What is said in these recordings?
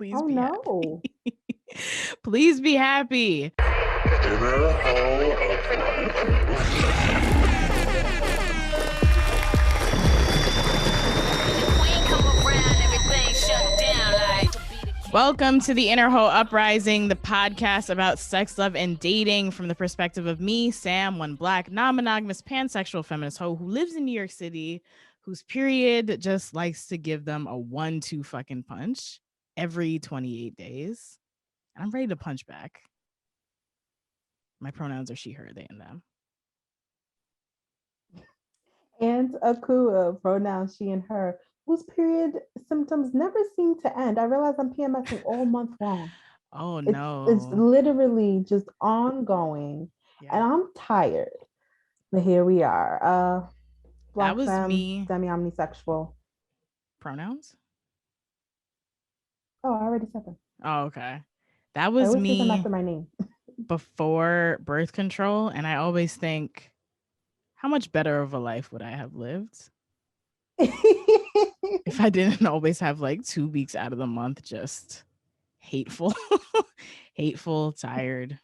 Please be happy. Please be happy. Welcome to the Inner Hoe Uprising, the podcast about sex, love, and dating from the perspective of me, Sam, one black, non-monogamous, pansexual feminist hoe who lives in New York City, whose period just likes to give them a 1-2 fucking punch every 28 days. And I'm ready to punch back. My pronouns are she, her, they, and them. And Akua, pronouns she and her, whose period symptoms never seem to end. I realize I'm PMSing all month long. Oh, no. It's literally just ongoing. Yeah. And I'm tired. But here we are. Black that was femme, me. Semi-omnisexual. Pronouns? Oh, I already said them. Oh, okay. That was me them after my name. before birth control. And I always think, how much better of a life would I have lived if I didn't always have like 2 weeks out of the month just hateful, tired.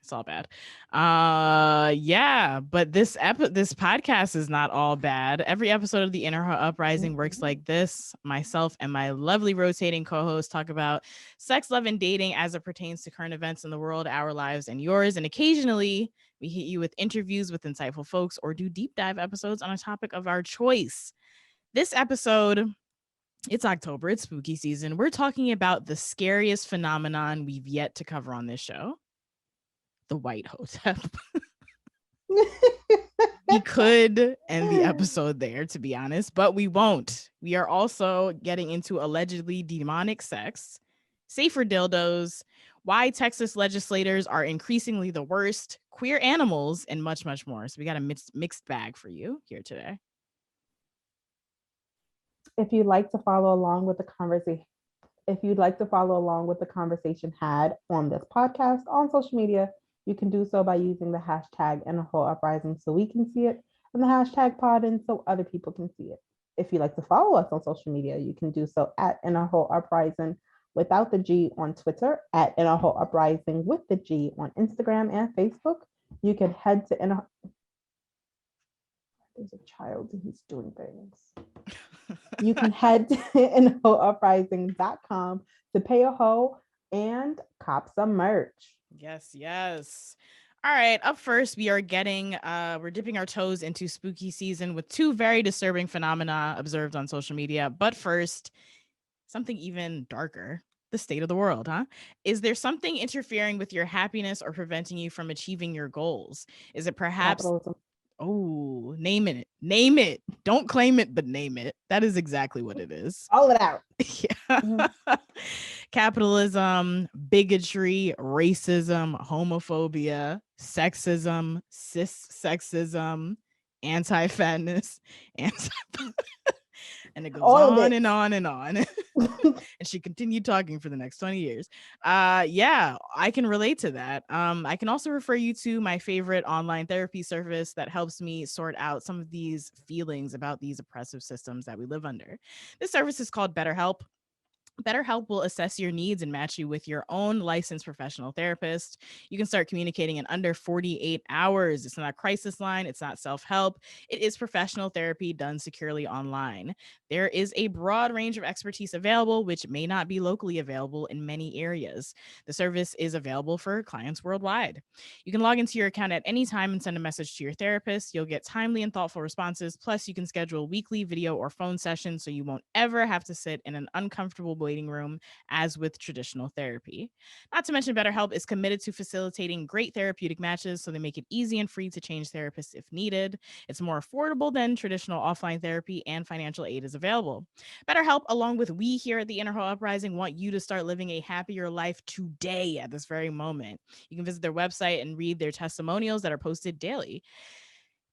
It's all bad. Yeah, but this podcast is not all bad. Every episode of the Inner Hoe Uprising works like this. Myself and my lovely rotating co-hosts talk about sex, love, and dating as it pertains to current events in the world, our lives, and yours. And occasionally we hit you with interviews with insightful folks or do deep dive episodes on a topic of our choice. This episode, it's October, it's spooky season. We're talking about the scariest phenomenon we've yet to cover on this show. The white hotep. We could end the episode there, to be honest, but we won't. We are also getting into allegedly demonic sex, safer dildos, why Texas legislators are increasingly the worst, queer animals, and much, much more. So we got a mixed bag for you here today. If you'd like to follow along with the conversation had on this podcast on social media, you can do so by using the hashtag #InnerHoleUprising so we can see it, and the hashtag PoliD so other people can see it. If you'd like to follow us on social media, you can do so at @InnerHoleUprising without the G on Twitter, at @InnerHoleUprising with the G on Instagram and Facebook. You can head to There's a child and he's doing things. You can head to InnerHoleUprising.com to pay a hoe and cop some merch. Yes. All right, up first, we're dipping our toes into spooky season with 2 very disturbing phenomena observed on social media. But first, something even darker, the state of the world, huh? Is there something interfering with your happiness or preventing you from achieving your goals? Is it perhaps... Capitalism. Oh, name it. Don't claim it, but name it. That is exactly what it is. All it out. Yeah. Mm-hmm. Capitalism, bigotry, racism, homophobia, sexism, cis sexism, anti-fatness, and it goes on and on and on. And she continued talking for the next 20 years. Yeah, I can relate to that. I can also refer you to my favorite online therapy service that helps me sort out some of these feelings about these oppressive systems that we live under. This service is called BetterHelp. BetterHelp will assess your needs and match you with your own licensed professional therapist. You can start communicating in under 48 hours. It's not a crisis line. It's not self-help. It is professional therapy done securely online. There is a broad range of expertise available, which may not be locally available in many areas. The service is available for clients worldwide. You can log into your account at any time and send a message to your therapist. You'll get timely and thoughtful responses. Plus, you can schedule weekly video or phone sessions so you won't ever have to sit in an uncomfortable waiting room as with traditional therapy. Not to mention, BetterHelp is committed to facilitating great therapeutic matches, so they make it easy and free to change therapists if needed. It's more affordable than traditional offline therapy, and financial aid is available. BetterHelp, along with we here at the Inner Hoe Uprising, want you to start living a happier life today at this very moment. You can visit their website and read their testimonials that are posted daily.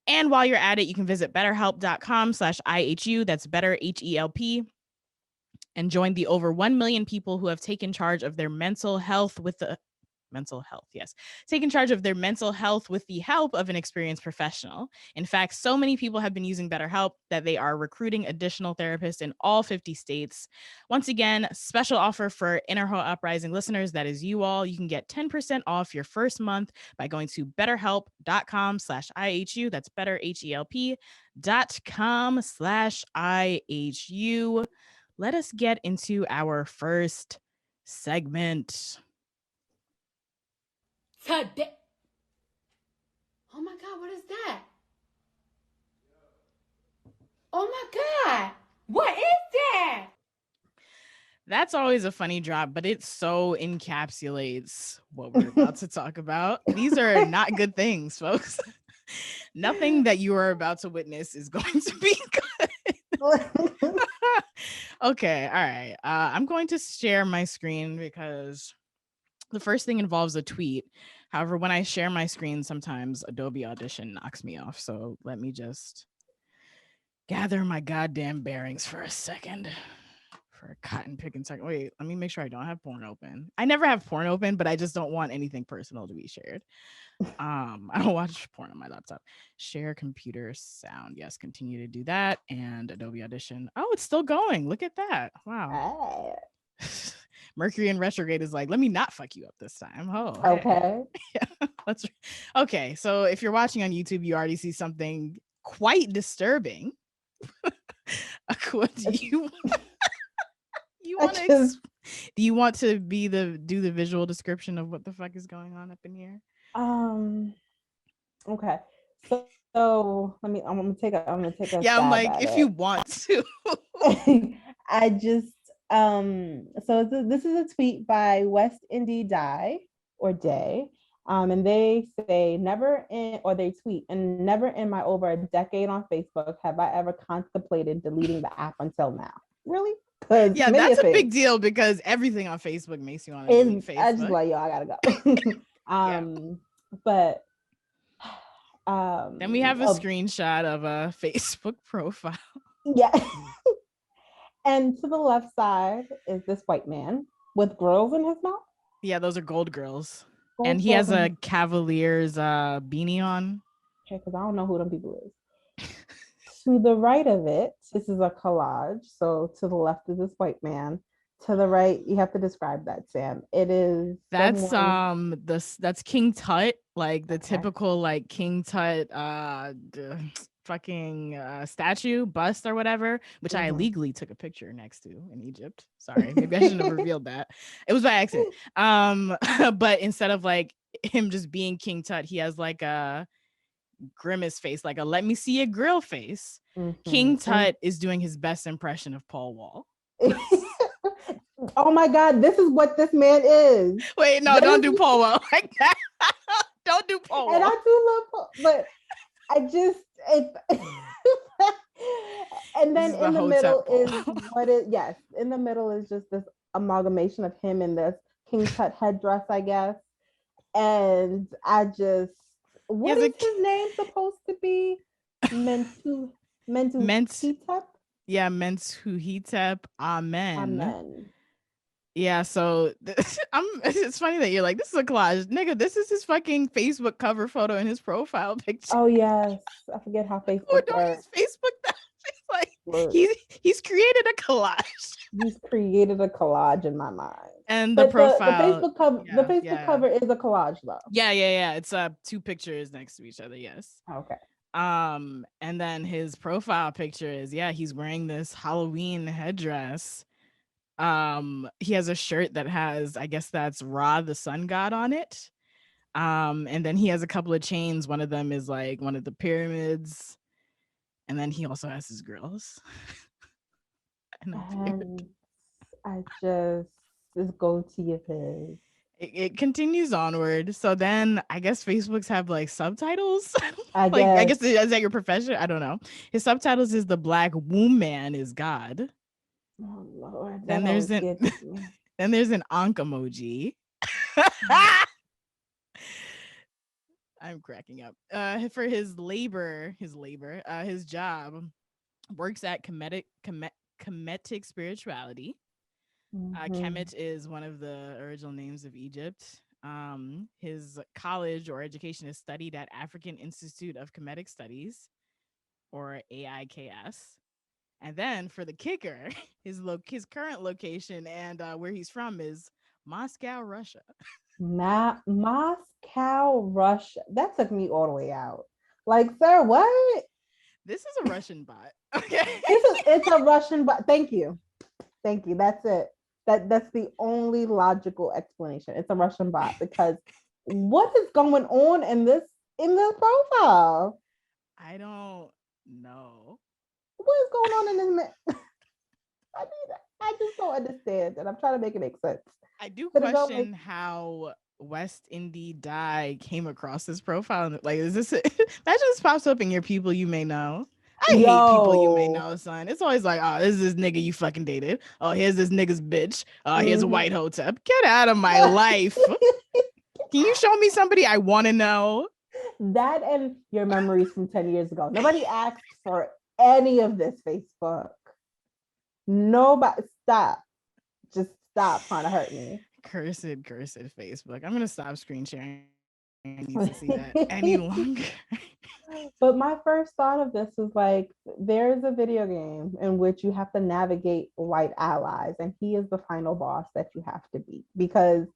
And while you're at it, you can visit betterhelp.com/IHU. That's better, HELP. And join the over 1 million people who have taken charge of their mental health with the mental health. Yes. Taking charge of their mental health with the help of an experienced professional. In fact, so many people have been using BetterHelp that they are recruiting additional therapists in all 50 states. Once again, special offer for Inner Ho Uprising listeners. That is you all. You can get 10% off your first month by going to betterhelp.com/IHU. That's betterhelp.com/IHU. Let us get into our first segment. Today. Oh my God, what is that? Oh my God, what is that? That's always a funny drop, but it so encapsulates what we're about to talk about. These are not good things, folks. Nothing that you are about to witness is going to be good. Okay, all right. I'm going to share my screen because the first thing involves a tweet. However, when I share my screen, sometimes Adobe Audition knocks me off. So let me just gather my goddamn bearings for a second. For a cotton picking second. Wait, let me make sure I don't have porn open. I never have porn open, but I just don't want anything personal to be shared. I don't watch porn on my laptop. Share computer sound. Yes, continue to do that. And Adobe Audition. Oh, it's still going. Look at that. Wow. Mercury in retrograde is like, let me not fuck you up this time. Oh, okay. Hey. Yeah, that's okay. So if you're watching on YouTube, you already see something quite disturbing. What do you? You want to? Do you want to do the visual description of what the fuck is going on up in here? Okay. So I'm gonna take a yeah, I'm like, if it. you want to. I just so this is a tweet by West Indy Die or Day. And they say they tweet, and never in my over a decade on Facebook have I ever contemplated deleting the app until now. Really? Yeah, that's a big deal because everything on Facebook makes you want to delete Facebook. I just like, yo, I gotta go. But then we have a screenshot of a Facebook profile. Yeah. And to the left side is this white man with grills in his mouth. Yeah, those are gold grills. And he has a Cavaliers beanie on. Okay, because I don't know who them people is. To the right of it, this is a collage. So to the left is this white man. To the right, you have to describe that, Sam. It is that's that's King Tut, like the typical like King Tut fucking statue, bust or whatever, which I illegally took a picture next to in Egypt. Sorry, maybe I shouldn't have revealed that. It was by accident. But instead of like him just being King Tut, he has like a grimace face, like a let me see a grill face. King Tut is doing his best impression of Paul Wall. Oh my God, this is what this man is. Wait, no, don't do Paul Wall like that. Don't do Paul Wall. And I do love Paul, but I just and then in the middle is what it in the middle is just this amalgamation of him in this King Tut headdress, I guess. And I just what is his name supposed to be? Mentuhotep? Yeah, Mentuhotep. Amen. Yeah, so it's funny that you're like, this is a collage. Nigga, this is his fucking Facebook cover photo and his profile picture. Oh, yes. I forget how Facebook works. Facebook that. Like, he's created a collage. He's created a collage in my mind. And the profile. The Facebook cover is a collage, though. Yeah. It's two pictures next to each other, yes. Okay. And then his profile picture is, he's wearing this Halloween headdress. He has a shirt that has, I guess that's Ra the sun god on it. And then he has a couple of chains. One of them is like one of the pyramids, and then he also has his grills. And I just this goatee of his. It continues onward. So then I guess Facebook's have like subtitles. I guess is that your profession? I don't know. His subtitles is the Black Womb Man is God. Oh Lord. Then there's an Ankh emoji. I'm cracking up. For his job, works at Kemetic spirituality. Kemet is one of the original names of Egypt. His college or education is studied at African Institute of Comedic Studies, or AIKS. And then for the kicker, his current location and where he's from is Moscow, Russia. Moscow, Russia. That took me all the way out. Like, sir, what? This is a Russian bot. Okay. It's a Russian bot. Thank you. That's it. That's the only logical explanation. It's a Russian bot, because what is going on in this profile? I don't know. What is going on in this man? I just don't understand, and I'm trying to make it make sense. I do question how West Indie Die came across this profile. Like, is this imagine this pops up in your people you may know. I hate people you may know, son. It's always like, oh, this is this nigga you fucking dated. Oh, here's this nigga's bitch. Oh, here's a white hotep. Get out of my life. Can you show me somebody I want to know? That and your memories from 10 years ago. Nobody asked for any of this, Facebook. Nobody. Stop. Just stop trying to hurt me. Cursed Facebook. I'm gonna stop screen sharing. I need to see that any longer. But my first thought of this was like, there's a video game in which you have to navigate white allies, and he is the final boss that you have to beat, because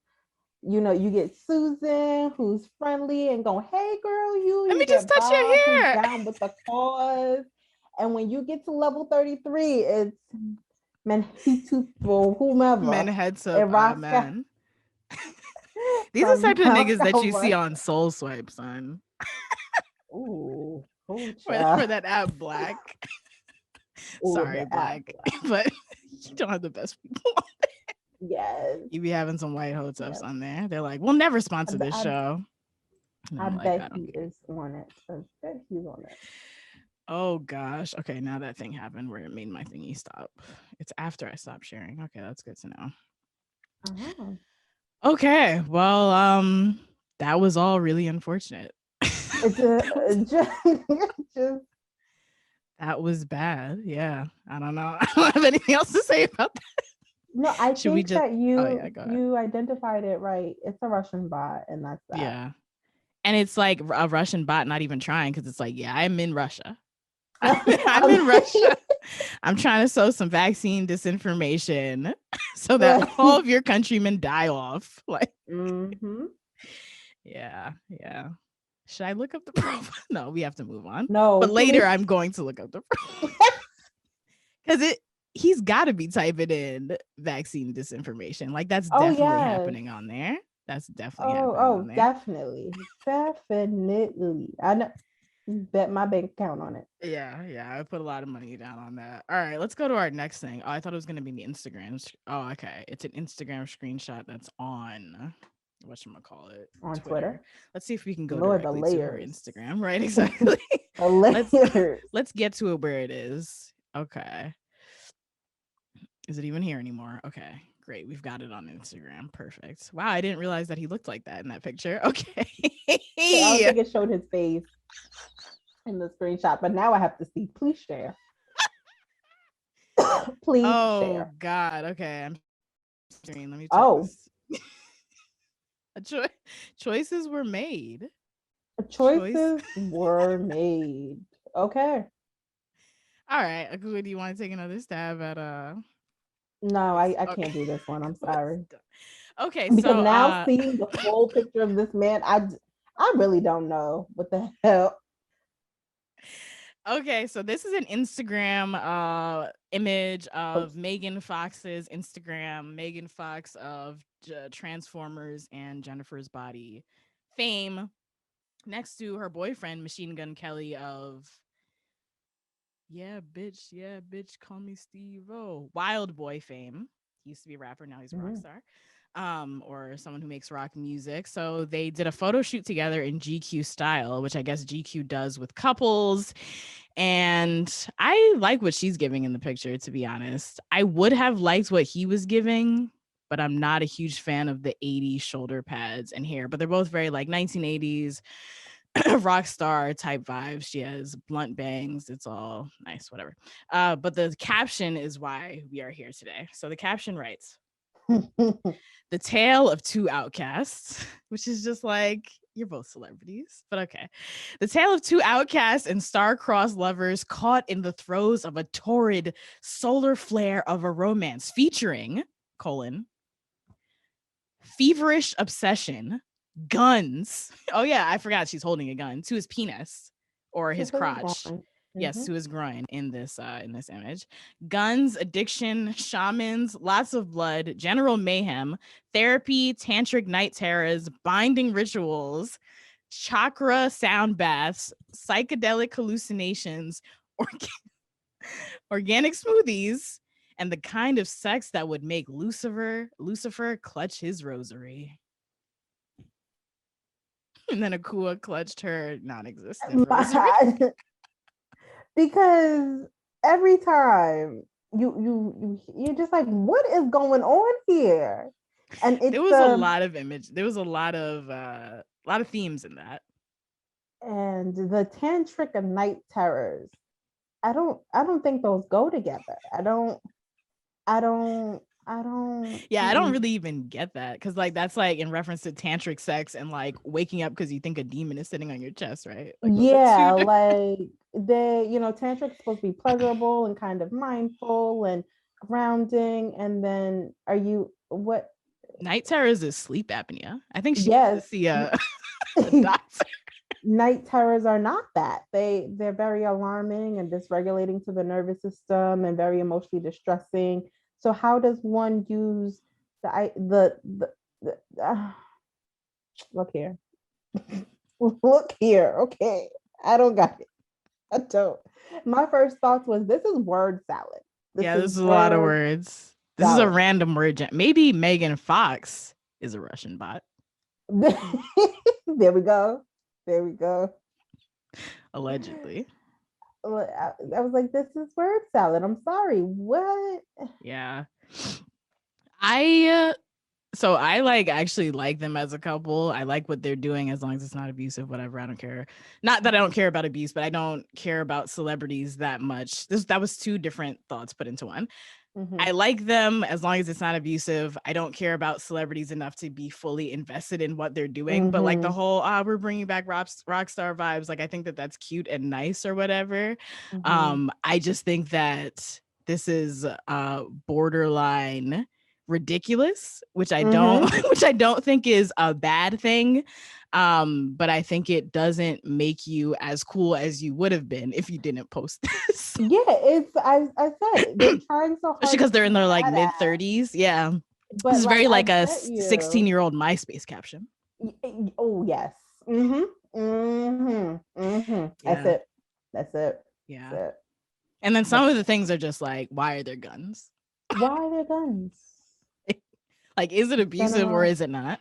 you get Susan, who's friendly and going, hey girl, let me just touch your hair, down with the cause. And when you get to level 33, it's Menhitu or whomever. Menheadsup, man. These are the type of niggas that you see on Soul Swipe, son. Ooh, for that app Black. Ooh, sorry, Black. But you don't have the best people on there. Yes. You be having some white hoteps on there. They're like, we'll never sponsor this show. I bet he is on it. I bet he's on it. Oh gosh. Okay, now that thing happened where it made my thingy stop. It's after I stopped sharing. Okay, that's good to know. Uh-huh. Okay, well, that was all really unfortunate. Just that was bad. Yeah, I don't know. I don't have anything else to say about that. No, I think that you identified it right. It's a Russian bot, and that's that. Yeah, and it's like a Russian bot not even trying, because it's like, yeah, I'm in Russia. I'm in Russia. I'm trying to sow some vaccine disinformation so that all of your countrymen die off. Like, yeah. Should I look up the profile? No, we have to move on. No, but later I'm going to look up the profile because he's got to be typing in vaccine disinformation. Like, that's definitely happening on there. That's definitely happening on there. Definitely. I know. Bet my bank account on it. Yeah, I put a lot of money down on that. All right, let's go to our next thing. Oh, I thought it was going to be the Instagram. Oh, okay. It's an Instagram screenshot that's on whatchamacallit, on Twitter. Let's see if we can go directly to her Instagram. Right, exactly. Let's get to it where it is. Okay. Is it even here anymore? Okay, great. We've got it on Instagram. Perfect. Wow, I didn't realize that he looked like that in that picture. Okay. I don't think it showed his face in the screenshot, but now I have to see. Please share. Please share. Oh God. Okay. I'm sharing. Let me check this. Choices were made. Choices were made. Okay. All right. Akua, do you want to take another stab at No, I can't do this one. I'm sorry. Okay. Because so now seeing the full picture of this man, I really don't know what the hell. Okay, so this is an Instagram image of Megan Fox's Instagram. Megan Fox of Transformers and Jennifer's Body fame, next to her boyfriend Machine Gun Kelly of yeah bitch call me Steve-O, Wild Boy fame. He used to be a rapper, now he's a rock star. Or someone who makes rock music. So they did a photo shoot together in GQ style, which I guess GQ does with couples. And I like what she's giving in the picture, to be honest. I would have liked what he was giving, but I'm not a huge fan of the 80s shoulder pads and hair. But they're both very like 1980s rock star type vibes. She has blunt bangs. It's all nice, whatever. But the caption is why we are here today. So the caption writes, The Tale of Two Outcasts, which is just like, you're both celebrities, but okay. The Tale of Two Outcasts and star-crossed lovers caught in the throes of a torrid solar flare of a romance featuring, feverish obsession, guns. Oh yeah, I forgot she's holding a gun to his penis or his crotch. Yes, to his groin in this image. Guns, addiction, shamans, lots of blood, general mayhem, therapy, tantric night terrors, binding rituals, chakra sound baths, psychedelic hallucinations, organic smoothies, and the kind of sex that would make Lucifer clutch his rosary. And then Akua clutched her non-existent rosary. Because every time you're just like, what is going on here? And there was a lot of image. There was a lot of themes in that. And the tantric and night terrors. I don't think those go together. I don't. Yeah, I don't really even get that, because like that's like in reference to tantric sex and like waking up because you think a demon is sitting on your chest, right? Like, yeah, like tantric's supposed to be pleasurable and kind of mindful and grounding, and then what? Night terrors is sleep apnea. I think she needs to see a doctor. Night terrors are not that. They're very alarming and dysregulating to the nervous system and very emotionally distressing. So how does one use look here. Look here. Okay. I don't got it. I don't. My first thoughts was, this is word salad. This is a lot of words. This is a random word. Maybe Megan Fox is a Russian bot. There we go. Allegedly. I was like, this is word salad. I'm sorry. What? Yeah. I actually like them as a couple. I like what they're doing as long as it's not abusive, whatever. I don't care. Not that I don't care about abuse, but I don't care about celebrities that much. That was two different thoughts put into one. Mm-hmm. I like them as long as it's not abusive. I don't care about celebrities enough to be fully invested in what they're doing. Mm-hmm. But like the whole, we're bringing back rock star vibes. Like, I think that that's cute and nice or whatever. Mm-hmm. I just think that this is borderline ridiculous, which I don't think is a bad thing. But I think it doesn't make you as cool as you would have been if you didn't post this. Yeah, it's I said they're trying so hard, especially because they're in their like mid-30s. Yeah, but this is very like a 16-year-old MySpace caption. Oh yes. Yeah. That's it. Yeah. That's it. And then some of the things are just like, why are there guns? Why are there guns? Like, is it abusive or is it not?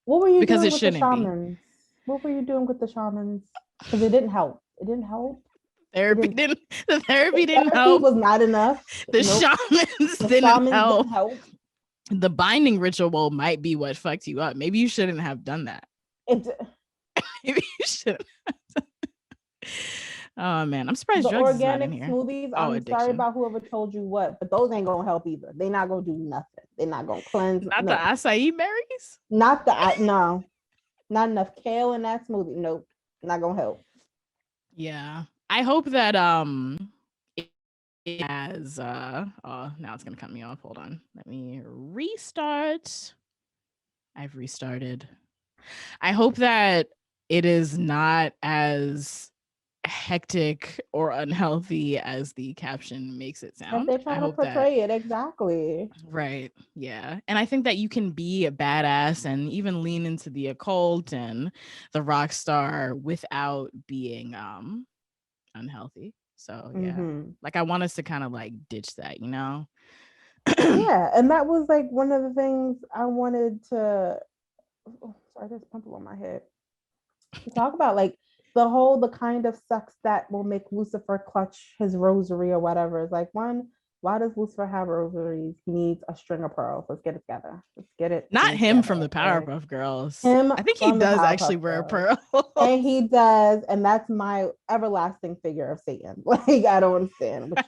What were you doing with the shamans? What were you doing with the shamans? Because it didn't help. The therapy didn't help. Was not enough. The shamans didn't help. The binding ritual might be what fucked you up. Maybe you shouldn't have done that. Maybe you shouldn't have done that. Oh man, I'm surprised the drugs organic is not in smoothies. I'm addiction. Sorry about whoever told you what, but those ain't gonna help either. They're not gonna do nothing. They're not gonna cleanse. Not the acai berries. Not enough kale in that smoothie. Nope, not gonna help. Yeah, I hope that it has oh, now it's gonna cut me off. Hold on, let me restart. I've restarted. I hope that it is not as hectic or unhealthy as the caption makes it sound. They're trying to portray it exactly. Right. Yeah. And I think that you can be a badass and even lean into the occult and the rock star without being unhealthy. So yeah, like I want us to kind of like ditch that, you know? Yeah. And that was like one of the things I wanted to sorry, there's a pimple on my head. To talk about, like the kind of sex that will make Lucifer clutch his rosary or whatever. It's like, one, why does Lucifer have rosaries? He needs a string of pearls. Let's get it together. Let's get it. Not him from the Powerpuff Girls. I think he does actually wear a pearl. And he does. And that's my everlasting figure of Satan. Like, I don't understand.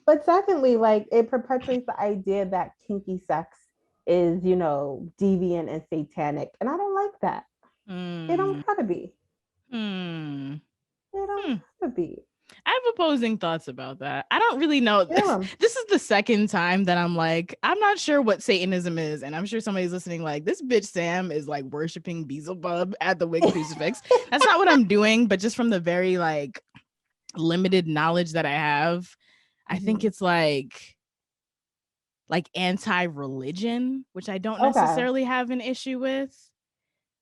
But secondly, like it perpetuates the idea that kinky sex is, deviant and satanic. And I don't like that. It don't gotta be. Hmm. It don't gotta be. I have opposing thoughts about that. I don't really know. Yeah. This is the second time that I'm like, I'm not sure what Satanism is. And I'm sure somebody's listening like, this bitch Sam is like worshiping Beelzebub at the Wig Crucifix. That's not what I'm doing, but just from the very like limited knowledge that I have, I think it's like anti-religion, which I don't necessarily have an issue with.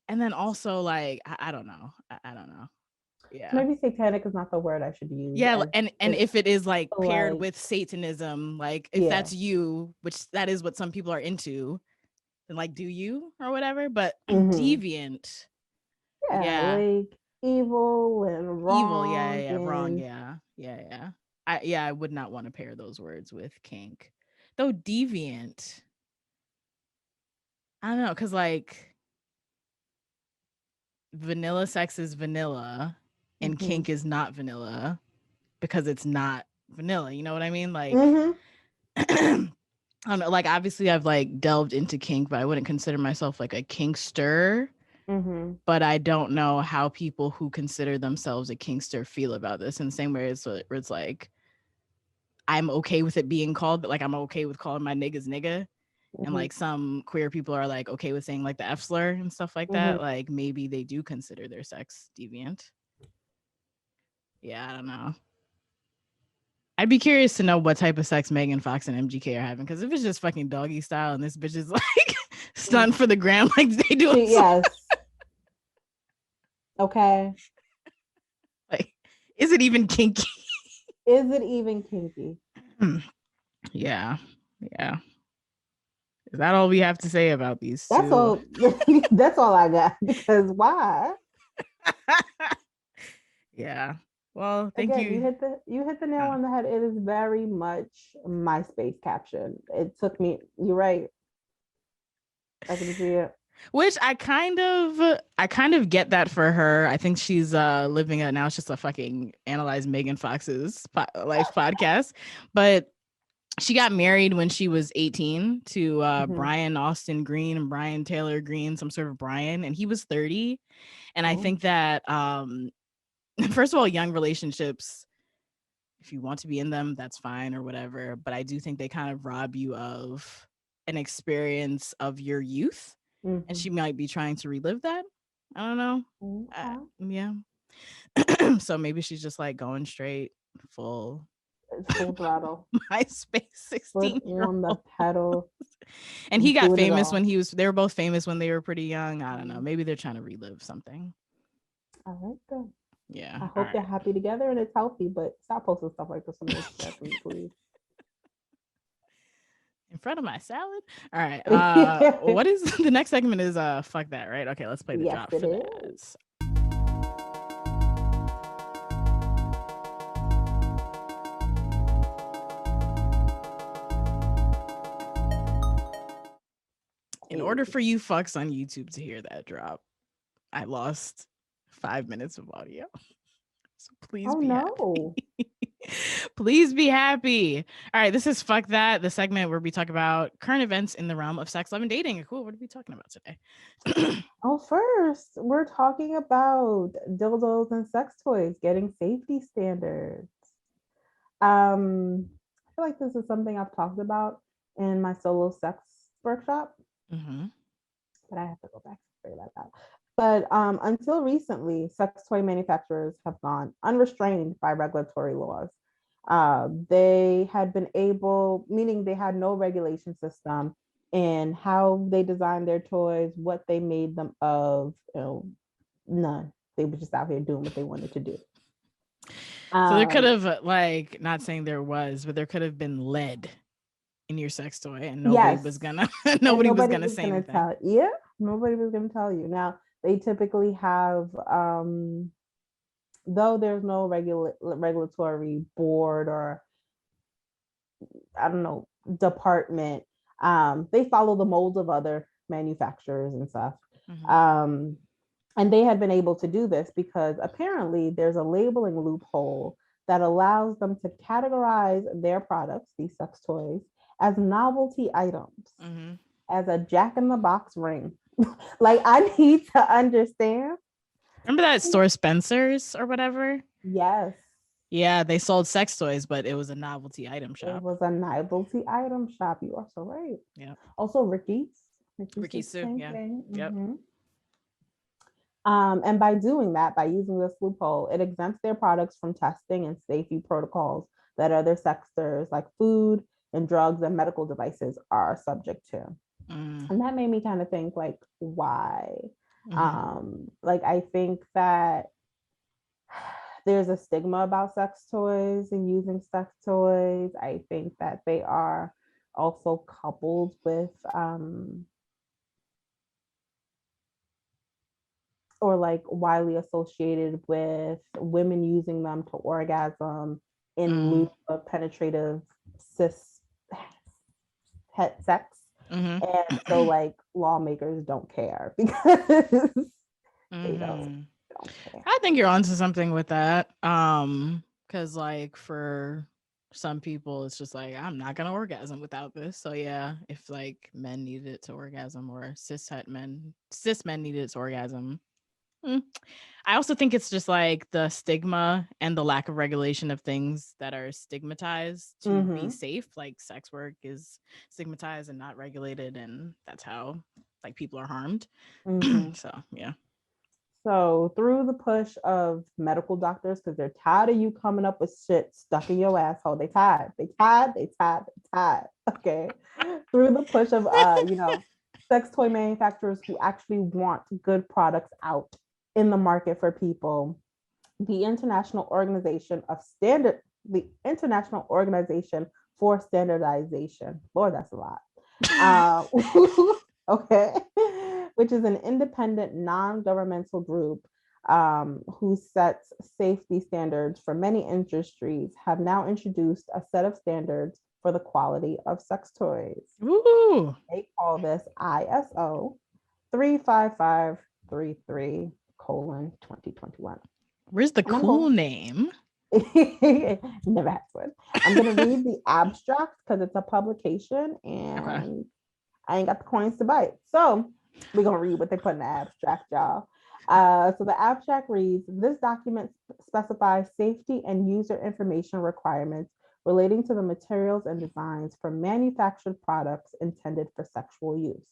And then also like, I don't know. I don't know. Yeah. Maybe satanic is not the word I should use. Yeah, and if it is like paired with Satanism, like if that's you, which that is what some people are into, then like do you or whatever. But deviant, like evil and wrong. Wrong, I would not want to pair those words with kink, though. Deviant, I don't know, because like vanilla sex is vanilla and kink is not vanilla because it's not vanilla, you know what I mean? Like I don't know, like obviously I've like delved into kink, but I wouldn't consider myself like a kinkster. But I don't know how people who consider themselves a kinkster feel about this, in the same way where it's like I'm okay with it being called, but like I'm okay with calling my niggas nigga. And like some queer people are like okay with saying like the F slur and stuff like that. Like maybe they do consider their sex deviant. Yeah, I don't know. I'd be curious to know what type of sex Megan Fox and MGK are having, because if it's just fucking doggy style and this bitch is like stunned for the gram like they do. Yes. Okay. Like, is it even kinky? Is it even kinky? Yeah. Is that all we have to say about these That's two? all. That's all I got. Because why? Yeah. Well, thank you. You hit the nail on the head. It is very much MySpace caption. It took me. You're right. I can see it. Which I kind of get that for her. I think she's living it now. It's just a fucking analyze Megan Fox's life podcast, but she got married when she was 18 to Brian Austin Green and Brian Taylor Green, some sort of Brian, and he was 30. And I think that first of all, young relationships, if you want to be in them, that's fine or whatever. But I do think they kind of rob you of an experience of your youth. And she might be trying to relive that. I don't know. Yeah. So maybe she's just like going straight full throttle. MySpace 16 on the pedal. And he got famous when they were both famous when they were pretty young. I don't know. Maybe they're trying to relive something. I like that. Yeah. I hope they're happy together and it's healthy, but stop posting stuff like this on the Instagram, please. In front of my salad. All right. What is the next segment? Is fuck that, right? Okay, let's play the drop for that. In order for you fucks on YouTube to hear that drop, I lost 5 minutes of audio. So please be happy. Please be happy. All right, this is Fuck That, the segment where we talk about current events in the realm of sex, love, and dating. Cool. What are we talking about today? First, we're talking about dildos and sex toys getting safety standards. I feel like this is something I've talked about in my solo sex workshop, but I have to go back and figure that out. But until recently, sex toy manufacturers have gone unrestrained by regulatory laws. They had been able, meaning they had no regulation system in how they designed their toys, what they made them of, none. They were just out here doing what they wanted to do. So there could have, like, not saying there was, but there could have been lead in your sex toy, and nobody was gonna nobody was gonna say anything. Nobody was gonna tell you. Now they typically have, though there's no regulatory board or I don't know department, they follow the molds of other manufacturers and stuff. And they had been able to do this because apparently there's a labeling loophole that allows them to categorize their products, these sex toys, as novelty items, as a jack-in-the-box ring. Like, I need to understand. Remember that store Spencer's or whatever? Yes. Yeah, they sold sex toys, but it was a novelty item It shop. was a novelty item shop. You are so right. Yeah. Also, Ricky's. Ricky's too. Yeah. Yep. And by doing that, by using this loophole, it exempts their products from testing and safety protocols that other sectors like food and drugs and medical devices are subject to. And that made me kind of think, like, why? Like, I think that there's a stigma about sex toys and using sex toys. I think that they are also coupled with or like widely associated with women using them to orgasm in lieu of penetrative cis het sex. And so like lawmakers don't care because they don't care. I think you're onto something with that. Because like for some people, it's just like, I'm not gonna orgasm without this. So yeah, if like men needed it to orgasm or cis men needed it to orgasm. I also think it's just like the stigma and the lack of regulation of things that are stigmatized to be safe. Like sex work is stigmatized and not regulated, and that's how like people are harmed. So yeah. So through the push of medical doctors, because they're tired of you coming up with shit stuck in your asshole. They tired. Okay. Through the push of sex toy manufacturers who actually want good products out in the market for people, the International Organization for Standardization. Lord, that's a lot. Okay. Which is an independent, non-governmental group who sets safety standards for many industries, have now introduced a set of standards for the quality of sex toys. Ooh. They call this ISO 35533:2021. Where's the cool name? Never had one. I'm going to read the abstract because it's a publication and I ain't got the coins to buy it. So we're going to read what they put in the abstract, y'all. So the abstract reads, this document specifies safety and user information requirements relating to the materials and designs for manufactured products intended for sexual use.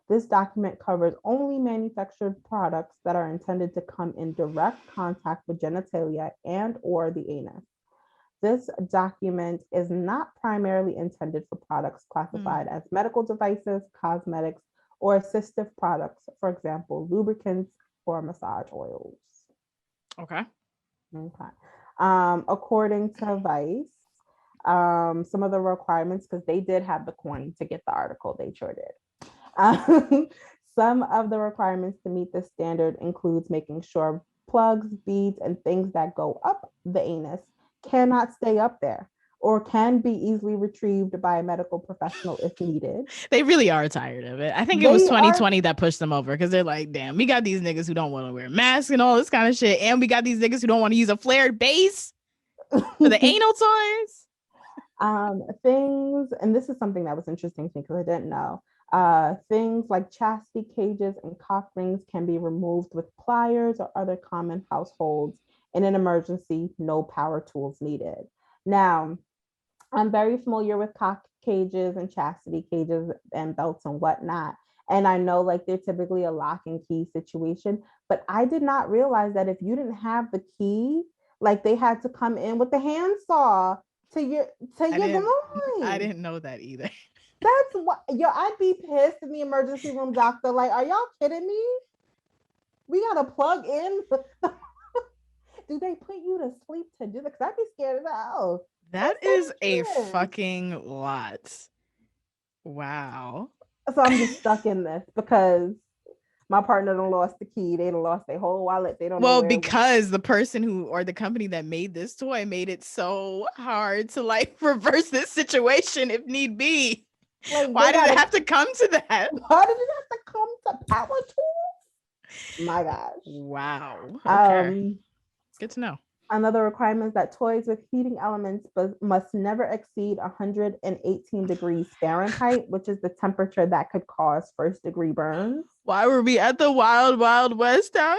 This document covers only manufactured products that are intended to come in direct contact with genitalia and or the anus. This document is not primarily intended for products classified as medical devices, cosmetics, or assistive products, for example, lubricants or massage oils. Okay. According to Vice, some of the requirements, because they did have the coin to get the article, they sure did. Some of the requirements to meet this standard includes making sure plugs, beads, and things that go up the anus cannot stay up there or can be easily retrieved by a medical professional if needed. They really are tired of it. I think it was 2020 that pushed them over because they're like, damn, we got these niggas who don't want to wear masks and all this kind of shit. And we got these niggas who don't want to use a flared base for the anal toys. Things, and this is something that was interesting to me because I didn't know. Things like chastity cages and cock rings can be removed with pliers or other common households. In an emergency, no power tools needed. Now, I'm very familiar with cock cages and chastity cages and belts and whatnot. And I know like they're typically a lock and key situation, but I did not realize that if you didn't have the key, like they had to come in with the handsaw to your groin. I didn't know that either. That's what, I'd be pissed in the emergency room, doctor. Like, are y'all kidding me? We gotta plug in. Do they put you to sleep to do that? Because I'd be scared as hell. That is a fucking lot. Wow. So I'm just stuck in this because my partner done lost the key. They done lost their whole wallet. They don't know where because the person who or the company that made this toy made it so hard to like reverse this situation if need be. Like, why did it have to come to that? Why did it have to come to power tools? My gosh. Wow. Okay. Good to know. Another requirement is that toys with heating elements must never exceed 118 degrees Fahrenheit, which is the temperature that could cause first-degree burns. Why were we at the wild, wild west out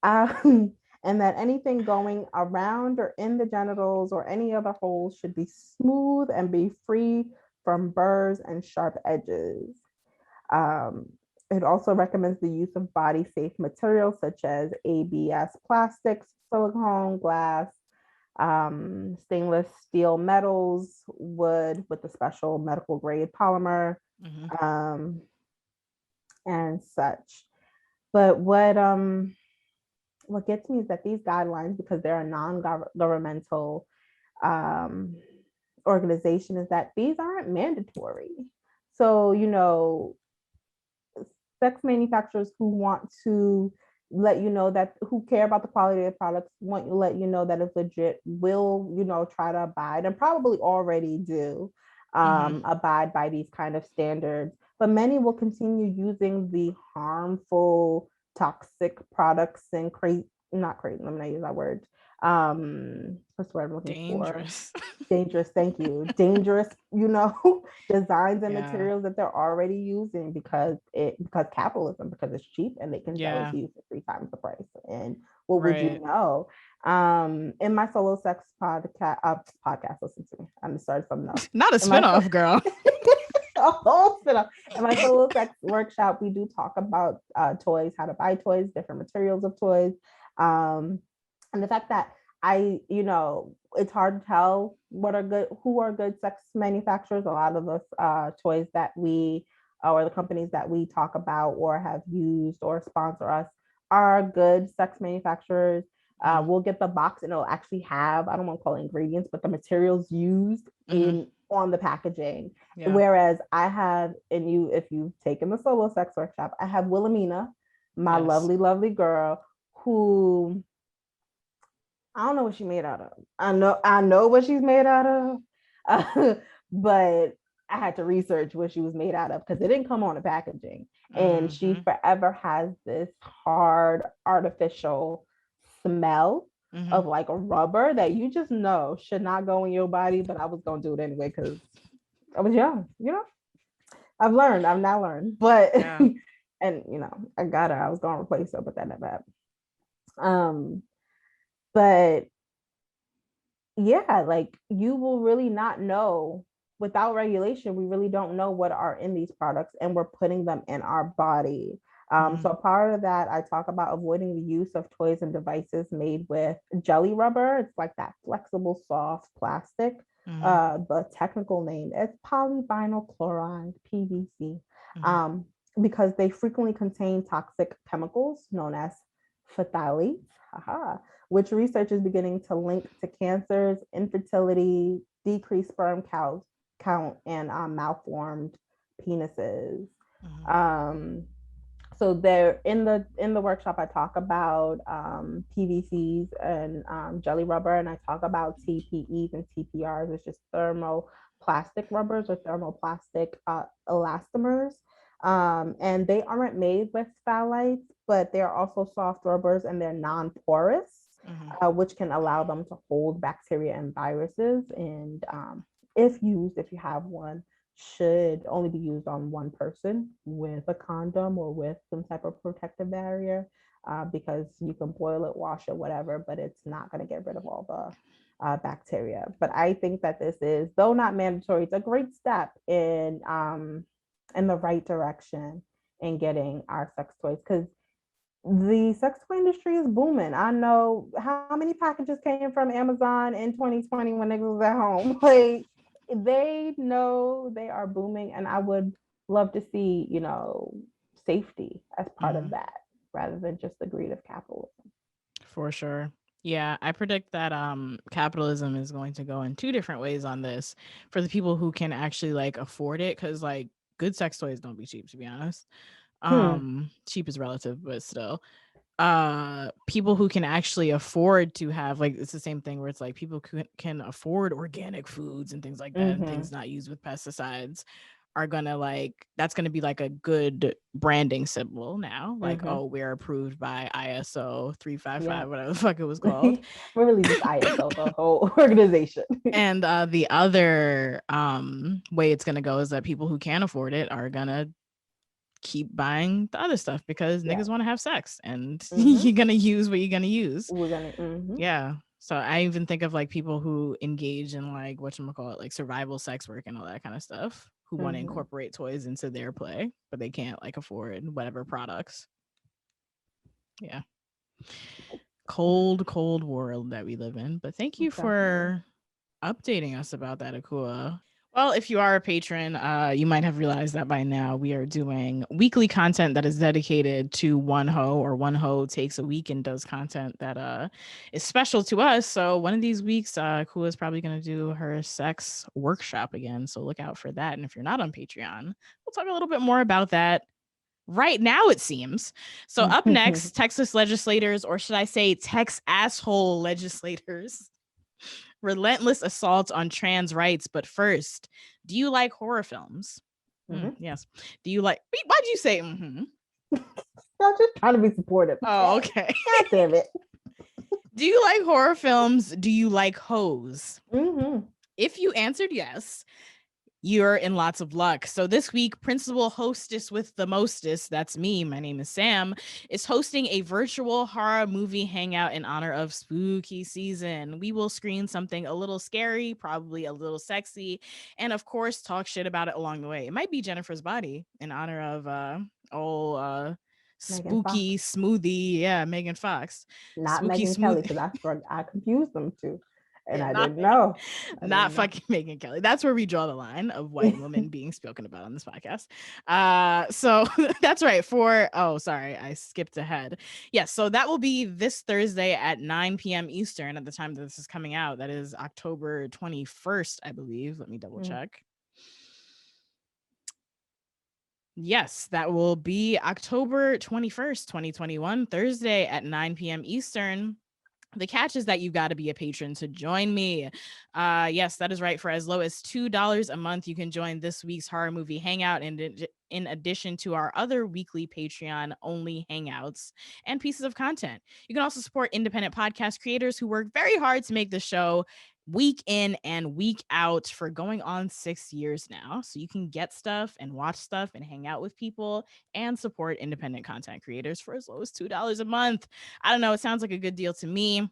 here? And that anything going around or in the genitals or any other holes should be smooth and be free from burrs and sharp edges. It also recommends the use of body-safe materials such as ABS plastics, silicone, glass, stainless steel metals, wood with a special medical grade polymer, and such. But what gets me is that these guidelines, because they're a non-governmental organization, is that these aren't mandatory. So, you know, sex manufacturers who want to let you know that, who care about the quality of the products, want to let you know that it's legit, will, you know, try to abide, and probably already do abide by these kind of standards. But many will continue using the harmful, toxic products and not crazy, let me not use that word. What's the word I'm looking Dangerous. for? Dangerous, thank you. Dangerous, you know, designs and Yeah. materials that they're already using because capitalism, because it's cheap and they can sell it to you for 3 times the price. And what would you know? In my solo sex podcast, listen to me. I'm starting something else. Not a spinoff, girl. A whole spinoff. In my solo sex workshop, we do talk about toys, how to buy toys, different materials of toys, and the fact that it's hard to tell who are good sex manufacturers. A lot of the toys that we or the companies that we talk about or have used or sponsor us are good sex manufacturers. We'll get the box and it'll actually have, I don't want to call it ingredients, but the materials used on the packaging. Yeah. Whereas I have, if you've taken the solo sex workshop, I have Wilhelmina, my lovely, lovely girl, who I don't know what she's made out of. I know what she's made out of, but I had to research what she was made out of because it didn't come on the packaging. And she forever has this hard artificial smell of like a rubber that you just know should not go in your body, but I was gonna do it anyway because I was young, you know. I've now learned, but and you know, I got her. I was gonna replace her, but that never happened. But yeah, like you will really not know without regulation. We really don't know what are in these products, and we're putting them in our body. So part of that, I talk about avoiding the use of toys and devices made with jelly rubber. It's like that flexible, soft plastic. The technical name is polyvinyl chloride, PVC, because they frequently contain toxic chemicals known as phthalates, which research is beginning to link to cancers, infertility, decreased sperm count, and malformed penises. So there in the workshop, I talk about PVCs and jelly rubber, and I talk about TPEs and TPRs, which is thermoplastic rubbers or thermoplastic elastomers. And they aren't made with phthalates, but they're also soft rubbers and they're non-porous, which can allow them to hold bacteria and viruses. And if you have one, should only be used on one person with a condom or with some type of protective barrier, because you can boil it, wash it, whatever, but it's not going to get rid of all the bacteria. But I think that this is, though not mandatory, it's a great step in the right direction in getting our sex toys, because the sex toy industry is booming. I know how many packages came from Amazon in 2020 when niggas was at home. Like, they know they are booming, and I would love to see, you know, safety as part of that rather than just the greed of capitalism. For sure. Yeah, I predict that capitalism is going to go in 2 different ways on this for the people who can actually like afford it, because like good sex toys don't be cheap, to be honest. Cheap is relative, but still. People who can actually afford to have, like, it's the same thing where it's like people can afford organic foods and things like that, and things not used with pesticides, are gonna like, that's gonna be like a good branding symbol now. Like, oh, we're approved by ISO 355, whatever the fuck it was called. We're really just ISO, the whole organization. And the other way it's gonna go is that people who can't afford it are gonna keep buying the other stuff because niggas want to have sex, and you're gonna use what you're gonna use. We're gonna Yeah. So I even think of like people who engage in like whatchamacallit, like survival sex work and all that kind of stuff, who want to incorporate toys into their play, but they can't like afford whatever products. Yeah. Cold world that we live in. But thank you for updating us about that, Akua. Well, if you are a patron, you might have realized that by now we are doing weekly content that is dedicated to one hoe, or one hoe takes a week and does content that is special to us. So one of these weeks, Akua is probably going to do her sex workshop again. So look out for that. And if you're not on Patreon, we'll talk a little bit more about that right now, it seems. So up next, Texas legislators, or should I say TexASShole Legislators, relentless assault on trans rights. But first, do you like horror films? Yes. Do you like, why'd you say I'm just trying to be supportive. Oh, okay. God damn it. Do you like horror films? Do you like hoes? If you answered yes, you're in lots of luck. So this week, principal hostess with the mostest, that's me, my name is Sam, is hosting a virtual horror movie hangout in honor of spooky season. We will screen something a little scary, probably a little sexy, and of course talk shit about it along the way. It might be Jennifer's Body in honor of spooky smoothie. Yeah, Megan Fox. Not spooky Megan Kelly, because I confused them too. And I didn't know. Not fucking Megan Kelly. That's where we draw the line of white women being spoken about on this podcast. So that's right. Sorry, I skipped ahead. Yes, so that will be this Thursday at 9 p.m. Eastern at the time that this is coming out. That is October 21st, I believe. Let me double check. Yes, that will be October 21st, 2021, Thursday at 9 p.m. Eastern. The catch is that you've got to be a patron to join me. Yes, that is right. For as low as $2 a month, you can join this week's horror movie hangout, and in addition to our other weekly Patreon only hangouts and pieces of content. You can also support independent podcast creators who work very hard to make the show week in and week out for going on 6 years now. So you can get stuff and watch stuff and hang out with people and support independent content creators for as low as $2 a month. I don't know. It sounds like a good deal to me.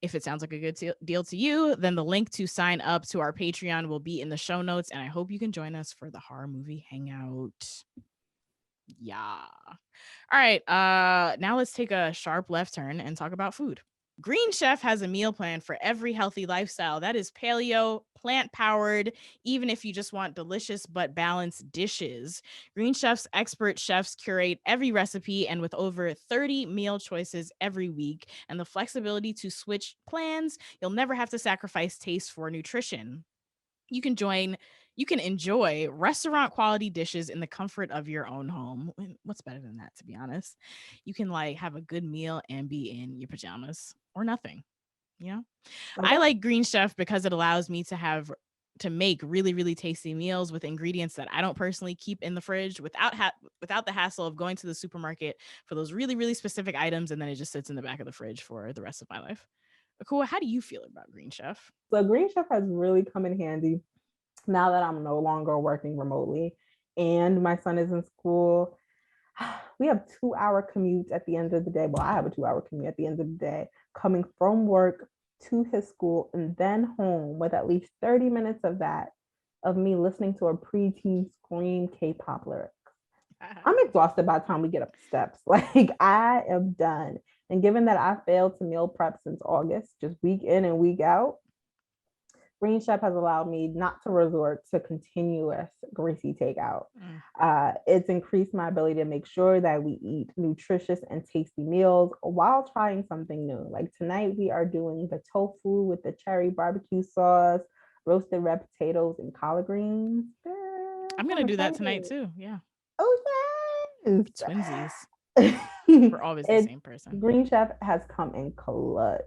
If it sounds like a good deal to you, then the link to sign up to our Patreon will be in the show notes. And I hope you can join us for the horror movie hangout. Yeah. All right. Now let's take a sharp left turn and talk about food. Green Chef has a meal plan for every healthy lifestyle. That is paleo, plant-powered, even if you just want delicious but balanced dishes. Green Chef's expert chefs curate every recipe, and with over 30 meal choices every week and the flexibility to switch plans, you'll never have to sacrifice taste for nutrition. You can enjoy restaurant quality dishes in the comfort of your own home. What's better than that, to be honest? You can like have a good meal and be in your pajamas or nothing. You know, I like Green Chef because it allows me to make really, really tasty meals with ingredients that I don't personally keep in the fridge without the hassle of going to the supermarket for those really, really specific items, and then it just sits in the back of the fridge for the rest of my life. Akua, how do you feel about Green Chef? So Green Chef has really come in handy now that I'm no longer working remotely and my son is in school. We have 2-hour commutes at the end of the day. Well, I have a 2-hour commute at the end of the day, coming from work to his school and then home, with at least 30 minutes of that of me listening to a preteen scream K-pop lyrics. I'm exhausted by the time we get up the steps. Like, I am done. And given that I failed to meal prep since August, just week in and week out, Green Chef has allowed me not to resort to continuous greasy takeout. It's increased my ability to make sure that we eat nutritious and tasty meals while trying something new. Like tonight, we are doing the tofu with the cherry barbecue sauce, roasted red potatoes, and collard greens. I'm going to do that tonight too. Yeah. Oh, yes. Twinsies. We're always the It's same person. Green Chef has come in clutch.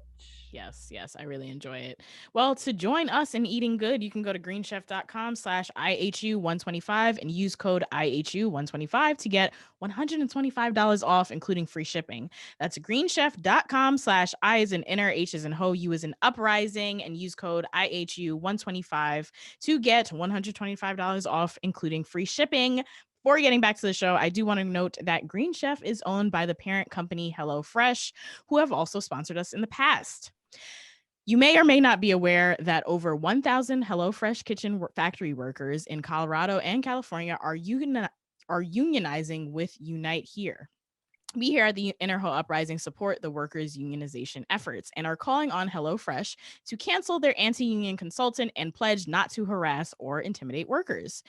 Yes, I really enjoy it. Well, to join us in eating good, you can go to greenchef.com/IHU125 and use code IHU125 to get $125 off, including free shipping. That's greenchef.com/I as in inner, H as in ho, U as in uprising, and use code IHU125 to get $125 off, including free shipping. Before getting back to the show, I do want to note that Green Chef is owned by the parent company HelloFresh, who have also sponsored us in the past. You may or may not be aware that over 1,000 HelloFresh kitchen factory workers in Colorado and California are unionizing with Unite Here. We here at the Interho Uprising support the workers' unionization efforts and are calling on HelloFresh to cancel their anti-union consultant and pledge not to harass or intimidate workers.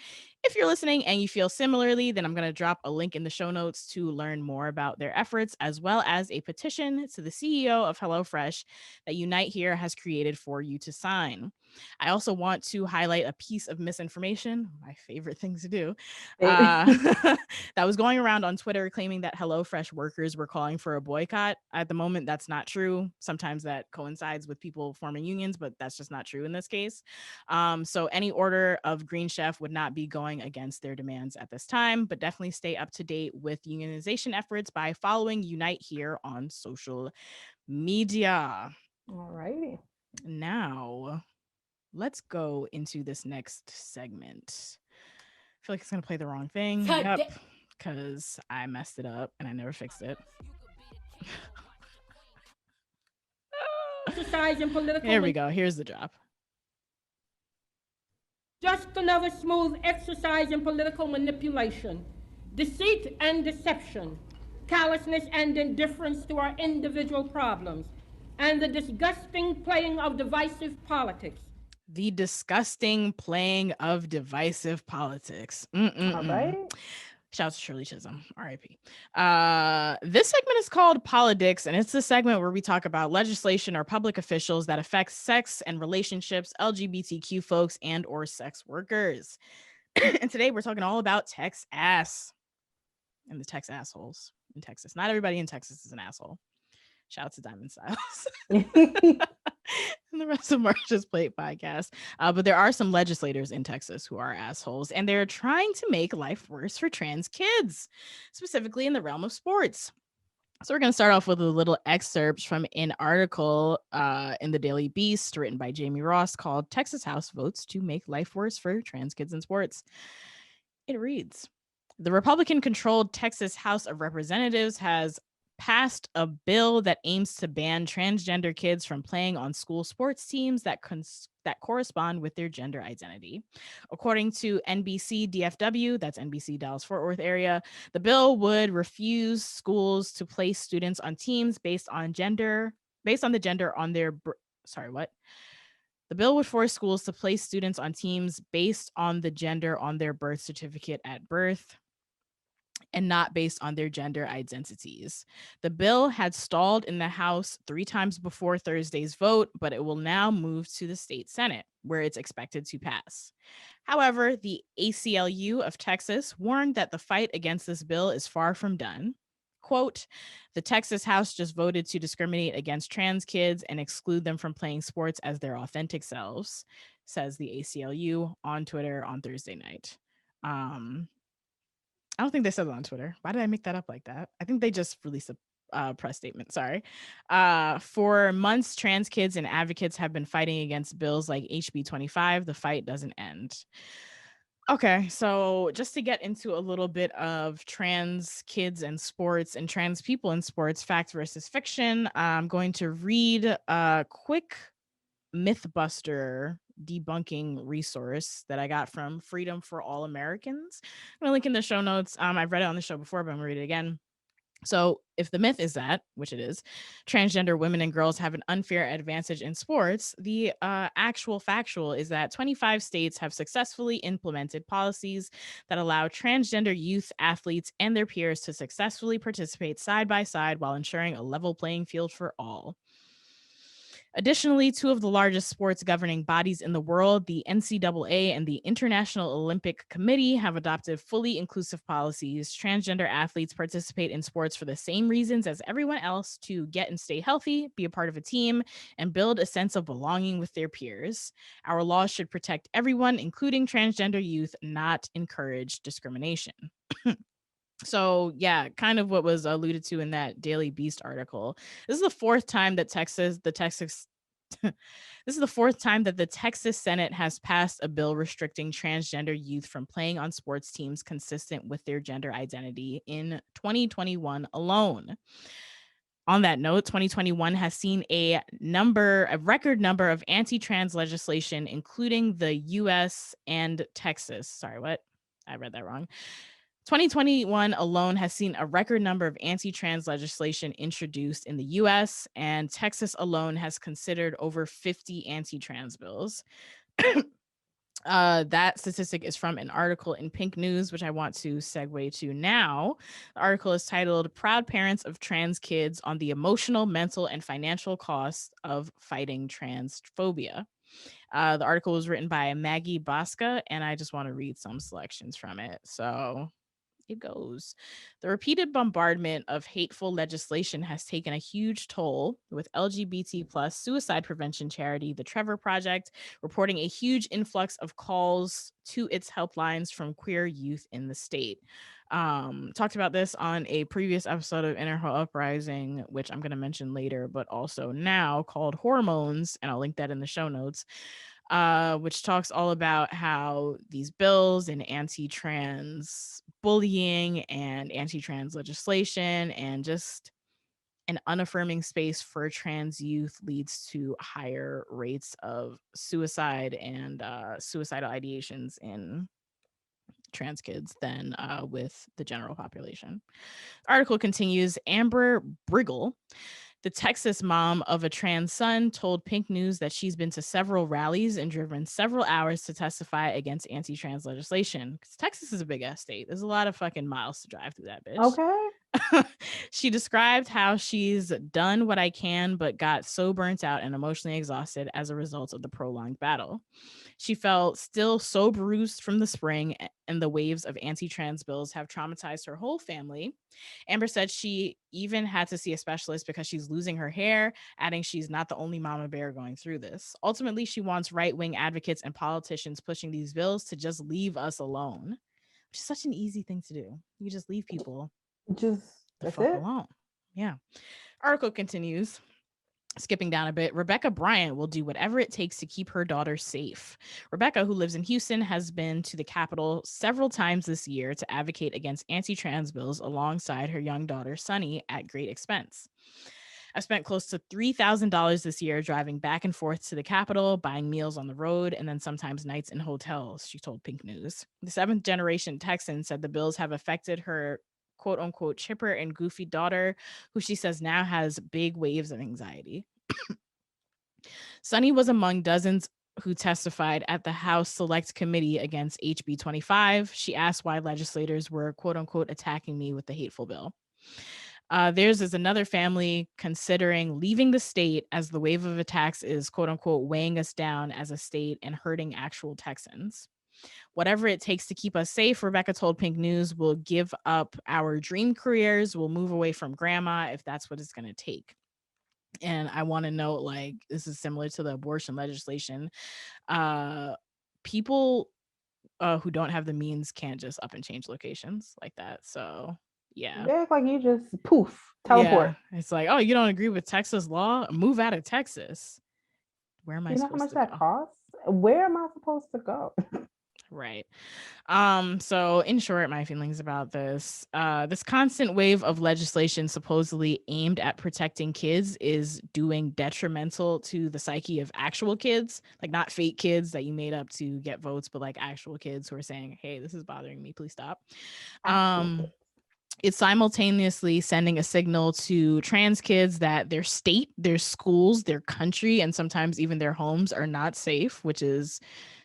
If you're listening and you feel similarly, then I'm going to drop a link in the show notes to learn more about their efforts, as well as a petition to the CEO of HelloFresh that Unite Here has created for you to sign. I also want to highlight a piece of misinformation, my favorite thing to do, that was going around on Twitter claiming that HelloFresh workers were calling for a boycott. At the moment, that's not true. Sometimes that coincides with people forming unions, but that's just not true in this case. So any order of Green Chef would not be going against their demands at this time, but definitely stay up to date with unionization efforts by following Unite Here on social media. All righty. Now, let's go into this next segment. I feel like it's going to play the wrong thing. Yep, because I messed it up and I never fixed it. Exercise in political. Here we go. Here's the drop. Just another smooth exercise in political manipulation, deceit and deception, callousness and indifference to our individual problems, and the disgusting playing of divisive politics. The disgusting playing of divisive politics. All right. Shout out to Shirley Chisholm, RIP. This segment is called Politics, and it's the segment where we talk about legislation or public officials that affect sex and relationships, LGBTQ folks, and or sex workers. And today we're talking all about TexASS and the TexAssholes in Texas. Not everybody in Texas is an asshole. Shout out to Diamond Styles. And the rest of Marsha's Plate podcast. But there are some legislators in Texas who are assholes, and they're trying to make life worse for trans kids, specifically in the realm of sports. So we're going to start off with a little excerpt from an article in the Daily Beast written by Jamie Ross called Texas House Votes to Make Life Worse for Trans Kids in Sports. It reads, the Republican-controlled Texas House of Representatives has passed a bill that aims to ban transgender kids from playing on school sports teams that correspond with their gender identity. According to NBC DFW, that's NBC Dallas-Fort Worth area, the bill would refuse schools to place students on teams based on the gender on their the bill would force schools to place students on teams based on the gender on their birth certificate at birth and not based on their gender identities. The bill had stalled in the House 3 times before Thursday's vote, but it will now move to the state Senate, where it's expected to pass. However, the ACLU of Texas warned that the fight against this bill is far from done. Quote, the Texas House just voted to discriminate against trans kids and exclude them from playing sports as their authentic selves, says the ACLU on Twitter on Thursday night. I don't think they said it on Twitter. Why did I make that up like that? I think they just released a press statement. Sorry. For months, trans kids and advocates have been fighting against bills like HB 25. The fight doesn't end. Okay, so just to get into a little bit of trans kids and sports and trans people in sports, fact versus fiction, I'm going to read a quick Mythbuster debunking resource that I got from Freedom for All Americans. I'm gonna link in the show notes. I've read it on the show before, but I'm gonna read it again. So if the myth is that, which it is, transgender women and girls have an unfair advantage in sports, the actual factual is that 25 states have successfully implemented policies that allow transgender youth athletes and their peers to successfully participate side by side while ensuring a level playing field for all. Additionally, two of the largest sports governing bodies in the world, the NCAA and the International Olympic Committee, have adopted fully inclusive policies. Transgender athletes participate in sports for the same reasons as everyone else: to get and stay healthy, be a part of a team, and build a sense of belonging with their peers. Our laws should protect everyone, including transgender youth, not encourage discrimination. So yeah, kind of what was alluded to in that Daily Beast article. This is the fourth time that this is the fourth time that the Texas Senate has passed a bill restricting transgender youth from playing on sports teams consistent with their gender identity in 2021 alone. On that note, 2021 has seen a record number of anti-trans legislation, including the US and Texas. Sorry, what? I read that wrong. 2021 alone has seen a record number of anti-trans legislation introduced in the US, and Texas alone has considered over 50 anti-trans bills. That statistic is from an article in Pink News, which I want to segue to now. The article is titled "Proud Parents of Trans Kids on the Emotional, Mental, and Financial Costs of Fighting Transphobia." The article was written by Maggie Bosca, and I just want to read some selections from it. So it goes. The repeated bombardment of hateful legislation has taken a huge toll, with LGBT plus suicide prevention charity, the Trevor Project, reporting a huge influx of calls to its helplines from queer youth in the state. Talked about this on a previous episode of Uprising, which I'm going to mention later, but also now, called Hormones, and I'll link that in the show notes. Which talks all about how these bills and anti-trans bullying and anti-trans legislation and just an unaffirming space for trans youth leads to higher rates of suicide and suicidal ideations in trans kids than with the general population. The article continues. Amber Briggle, the Texas mom of a trans son, told Pink News that she's been to several rallies and driven several hours to testify against anti-trans legislation. Because Texas is a big ass state. There's a lot of fucking miles to drive through that bitch. Okay. She described how she's done what I can, but got so burnt out and emotionally exhausted as a result of the prolonged battle. She felt still so bruised from the spring, and the waves of anti-trans bills have traumatized her whole family. Amber said she even had to see a specialist because she's losing her hair, adding she's not the only mama bear going through this. Ultimately, she wants right-wing advocates and politicians pushing these bills to just leave us alone, which is such an easy thing to do. You just leave people Just the that's fuck it. alone. Yeah. Article continues. Skipping down a bit, Rebecca Bryant will do whatever it takes to keep her daughter safe. Rebecca, who lives in Houston, has been to the Capitol several times this year to advocate against anti-trans bills alongside her young daughter, Sunny, at great expense. I spent close to $3,000 this year driving back and forth to the Capitol, buying meals on the road, and then sometimes nights in hotels, she told Pink News. The seventh generation Texan said the bills have affected her quote unquote chipper and goofy daughter, who she says now has big waves of anxiety. Sunny was among dozens who testified at the House Select Committee against HB 25. She asked why legislators were quote unquote attacking me with the hateful bill. Theirs is another family considering leaving the state as the wave of attacks is quote unquote weighing us down as a state and hurting actual Texans. Whatever it takes to keep us safe, Rebecca told Pink News, we'll give up our dream careers. We'll move away from grandma if that's what it's going to take. And I want to note, like, this is similar to the abortion legislation. People who don't have the means can't just up and change locations like that. So yeah. They act like you just poof, teleport. Yeah. It's like, oh, you don't agree with Texas law? Move out of Texas. Where am I You know how supposed much to that go? costs? Where am I supposed to go? Right. So in short, my feelings about this, this constant wave of legislation supposedly aimed at protecting kids is doing detrimental to the psyche of actual kids, like not fake kids that you made up to get votes, but like actual kids who are saying, hey, this is bothering me, please stop. It's simultaneously sending a signal to trans kids that their state, their schools, their country, and sometimes even their homes are not safe, which is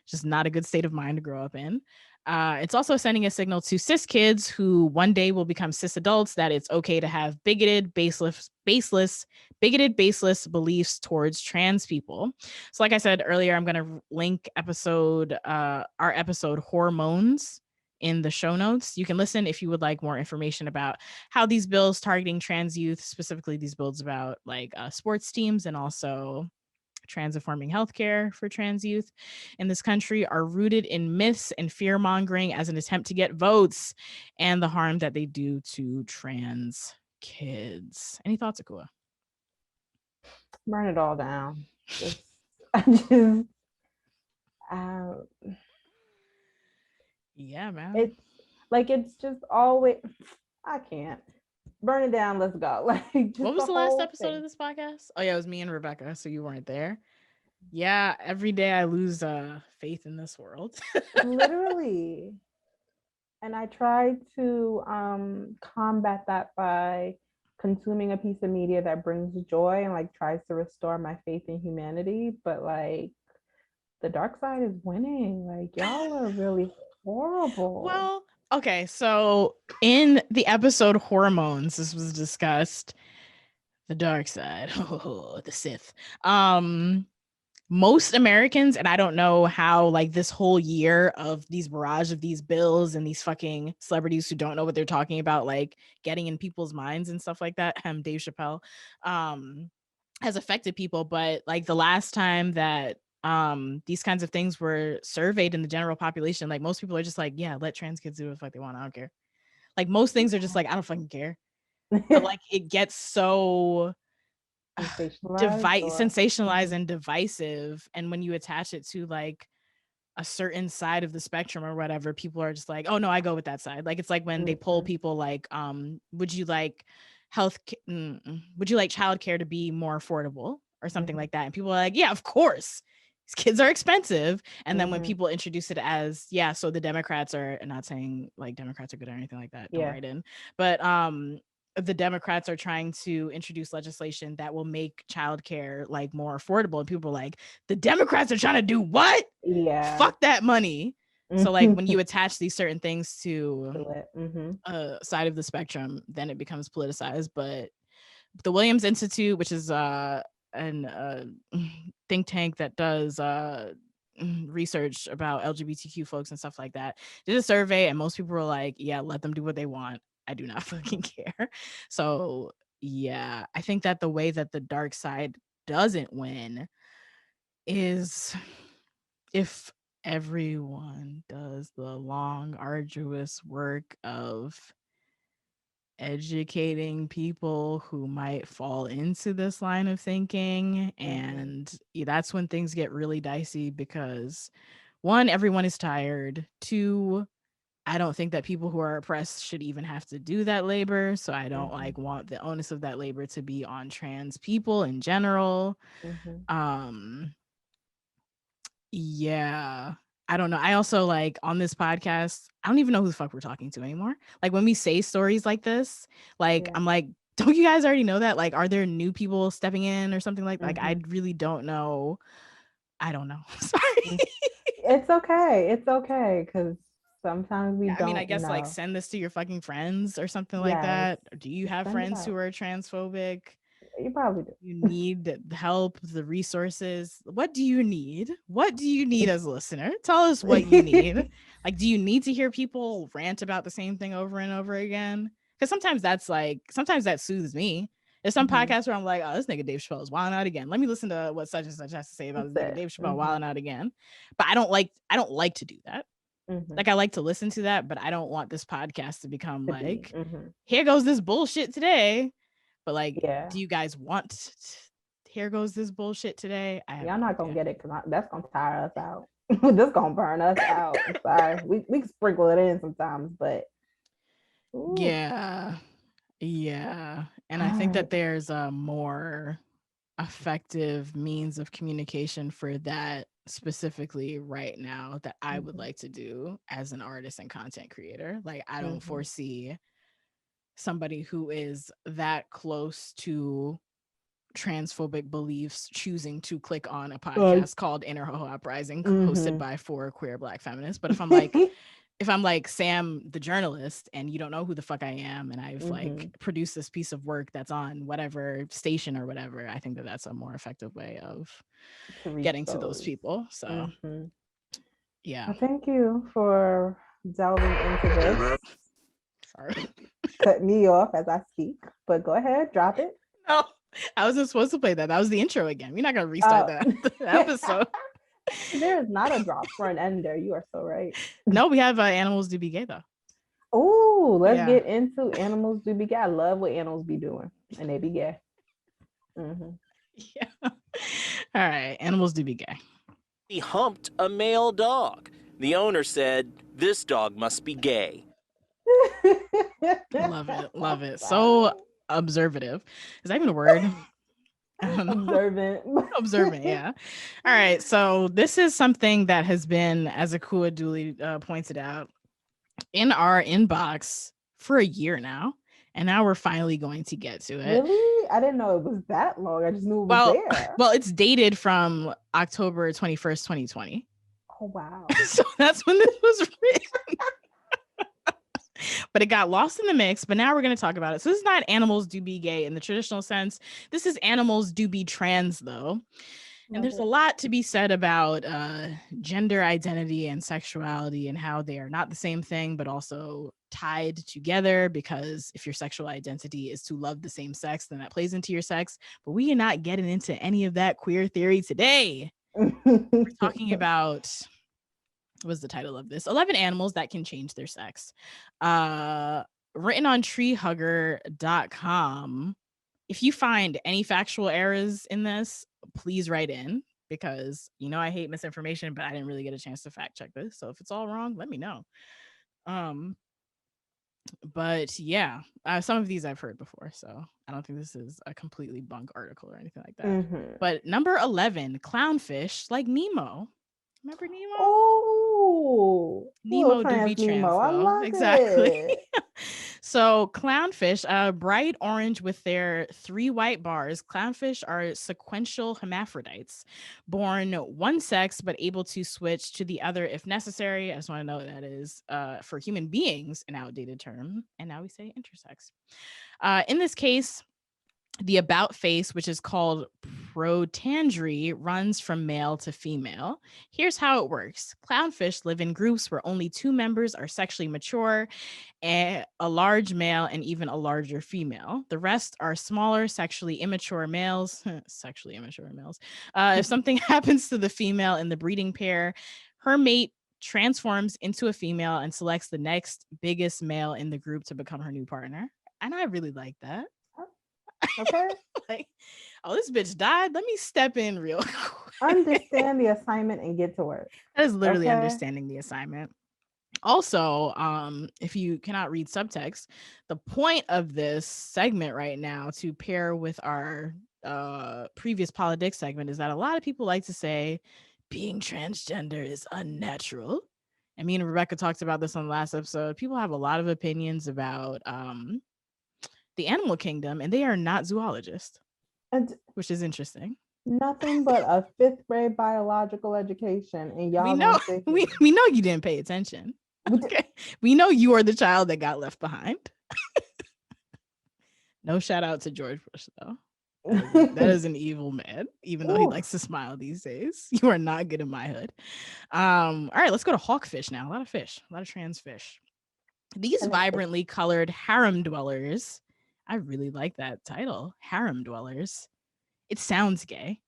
just not a good state of mind to grow up in. It's also sending a signal to cis kids who one day will become cis adults that it's okay to have bigoted, baseless beliefs towards trans people. So, like I said earlier, I'm going to link our episode Hormones in the show notes. You can listen if you would like more information about how these bills targeting trans youth, specifically these bills about like sports teams and also trans-informing healthcare for trans youth in this country, are rooted in myths and fear-mongering as an attempt to get votes and the harm that they do to trans kids. Any thoughts, Akua? Burn it all down. I just yeah, man. It's just always, I can't. Burn it down, let's go. Like, what was the last episode of this podcast? Oh yeah, it was me and Rebecca, so you weren't there. Yeah, every day I lose faith in this world. Literally. And I try to combat that by consuming a piece of media that brings joy and like tries to restore my faith in humanity. But like the dark side is winning. Like y'all are really horrible. Well, okay, so in the episode Hormones, this was discussed. The dark side, the Sith. Most Americans, and I don't know how like this whole year of these barrage of these bills and these fucking celebrities who don't know what they're talking about, like getting in people's minds and stuff like that, Dave Chappelle, has affected people. But like the last time that these kinds of things were surveyed in the general population, like most people are just like, yeah, let trans kids do what the fuck they want. I don't care. Like most things are just like, I don't fucking care. But like it gets so sensationalized and divisive, and when you attach it to like a certain side of the spectrum or whatever, people are just like, oh no, I go with that side. Like it's like when they poll people like would you like childcare to be more affordable or something like that, and people are like, yeah, of course, these kids are expensive. And then when people introduce it as, yeah, so the Democrats are, and not saying like Democrats are good or anything like that, don't write in, but the Democrats are trying to introduce legislation that will make childcare like more affordable, and people are like, the Democrats are trying to do what? Yeah, fuck that money. So like when you attach these certain things to a side of the spectrum, then it becomes politicized. But the Williams Institute, which is an think tank that does research about LGBTQ folks and stuff like that, did a survey, and most people were like, yeah, let them do what they want. I do not fucking care. So yeah, I think that the way that the dark side doesn't win is if everyone does the long, arduous work of educating people who might fall into this line of thinking. And that's when things get really dicey, because 1, everyone is tired. 2, I don't think that people who are oppressed should even have to do that labor. So I don't like want the onus of that labor to be on trans people in general. Yeah, I don't know. I also like on this podcast, I don't even know who the fuck we're talking to anymore. Like when we say stories like this, like I'm like, don't you guys already know that? Like, are there new people stepping in or something like I really don't know. I don't know. Sorry. It's okay. It's okay, because sometimes we don't. I mean, I guess know. like send this to your fucking friends or something like that. Do you have friends who are transphobic? You probably do. You need the help, the resources. What do you need? What do you need as a listener? Tell us what you need. Like, do you need to hear people rant about the same thing over and over again? Because sometimes that soothes me. There's some podcasts where I'm like, oh, this nigga Dave Chappelle is wilding out again. Let me listen to what such and such has to say about this nigga Dave Chappelle wilding out again. But I don't like to do that. Like I like to listen to that, but I don't want this podcast to become like, here goes this bullshit today. But like, do you guys want here goes this bullshit today? Y'all not gonna get it, because that's gonna tire us out. This gonna burn us out. I'm sorry. We can sprinkle it in sometimes, but yeah. And I think that there's a more effective means of communication for that specifically right now that I would like to do as an artist and content creator. Like I don't foresee somebody who is that close to transphobic beliefs choosing to click on a podcast called Uprising hosted by 4 queer Black feminists. But if I'm like if I'm like Sam, the journalist, and you don't know who the fuck I am, and I've like produced this piece of work that's on whatever station or whatever, I think that that's a more effective way of getting to those people. So, yeah. Well, thank you for delving into this. Sorry. Cut me off as I speak, but go ahead, drop it. No, I wasn't supposed to play that. That was the intro again. We're not gonna restart that episode. There is not a drop for an ender. You are so right. No, we have Animals Do Be Gay though. Oh, let's get into Animals Do Be Gay. I love what animals be doing, and they be gay. Yeah. All right, Animals Do Be Gay. He humped a male dog. The owner said, "This dog must be gay." Love it. Love it. So observative. Is that even a word? Observant. Observant, yeah. All right. So this is something that has been, as Akua duly pointed out, in our inbox for a year now. And now we're finally going to get to it. Really? I didn't know it was that long. I just knew it was there. Well, it's dated from October 21st, 2020. Oh, wow. So that's when this was written. But it got lost in the mix. But now we're going to talk about it. So this is not Animals Do Be Gay in the traditional sense. This is Animals Do Be Trans, though. And there's a lot to be said about gender identity and sexuality and how they are not the same thing, but also tied together, because if your sexual identity is to love the same sex, then that plays into your sex. But we are not getting into any of that queer theory today. We're talking about, what's the title of this? 11 animals that can change their sex. Written on treehugger.com. If you find any factual errors in this, please write in, because I hate misinformation, but I didn't really get a chance to fact check this. So if it's all wrong, let me know. But yeah, some of these I've heard before, so I don't think this is a completely bunk article or anything like that. But number 11, clownfish like Nemo. Remember Nemo? Oh, Nemo do be trans, Nemo. I love exactly. It. So clownfish, bright orange with their 3 white bars. Clownfish are sequential hermaphrodites, born one sex but able to switch to the other if necessary. I just want to know what that is. For human beings, an outdated term, and now we say intersex. In this case, the about face, which is called protandry, runs from male to female. Here's how it works. Clownfish live in groups where only 2 members are sexually mature, a large male and even a larger female. The rest are smaller, sexually immature males. If something happens to the female in the breeding pair, her mate transforms into a female and selects the next biggest male in the group to become her new partner. And I really like that. Okay. Like, oh, this bitch died. Let me step in real quick. Understand the assignment and get to work. That is literally understanding the assignment. Also, if you cannot read subtext, the point of this segment right now, to pair with our previous PoliD segment, is that a lot of people like to say being transgender is unnatural. And me and Rebecca talked about this on the last episode. People have a lot of opinions about the animal kingdom, and they are not zoologists, which is interesting. Nothing but a 5th grade biological education, and y'all we know you didn't pay attention. Okay, we know you are the child that got left behind. No shout out to George Bush though. That is an evil man, even though he likes to smile these days. You are not good in my hood. All right, let's go to hawkfish now. A lot of fish, a lot of trans fish. These vibrantly colored harem dwellers. I really like that title, harem dwellers. It sounds gay.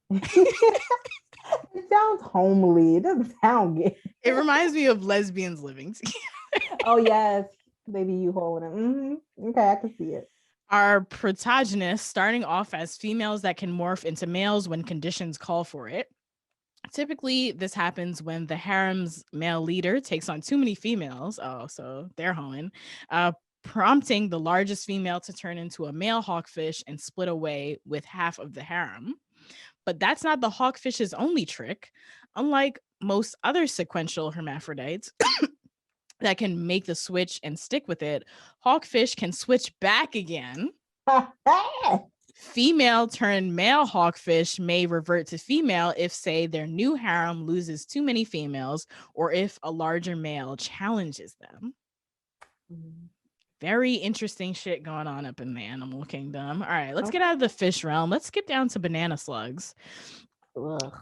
It sounds homely. It doesn't sound gay. It reminds me of lesbians living together. Oh, yes. Baby, you holding it. Okay, I can see it. Our protagonists, starting off as females that can morph into males when conditions call for it. Typically, this happens when the harem's male leader takes on too many females. Oh, so they're hoeing. Prompting the largest female to turn into a male hawkfish and split away with half of the harem. But that's not the hawkfish's only trick. Unlike most other sequential hermaphrodites that can make the switch and stick with it, hawkfish can switch back again Female turned male hawkfish may revert to female if, say, their new harem loses too many females or if a larger male challenges them. Very interesting shit going on up in the animal kingdom. All right, let's get out of the fish realm. Let's skip down to banana slugs. Ugh.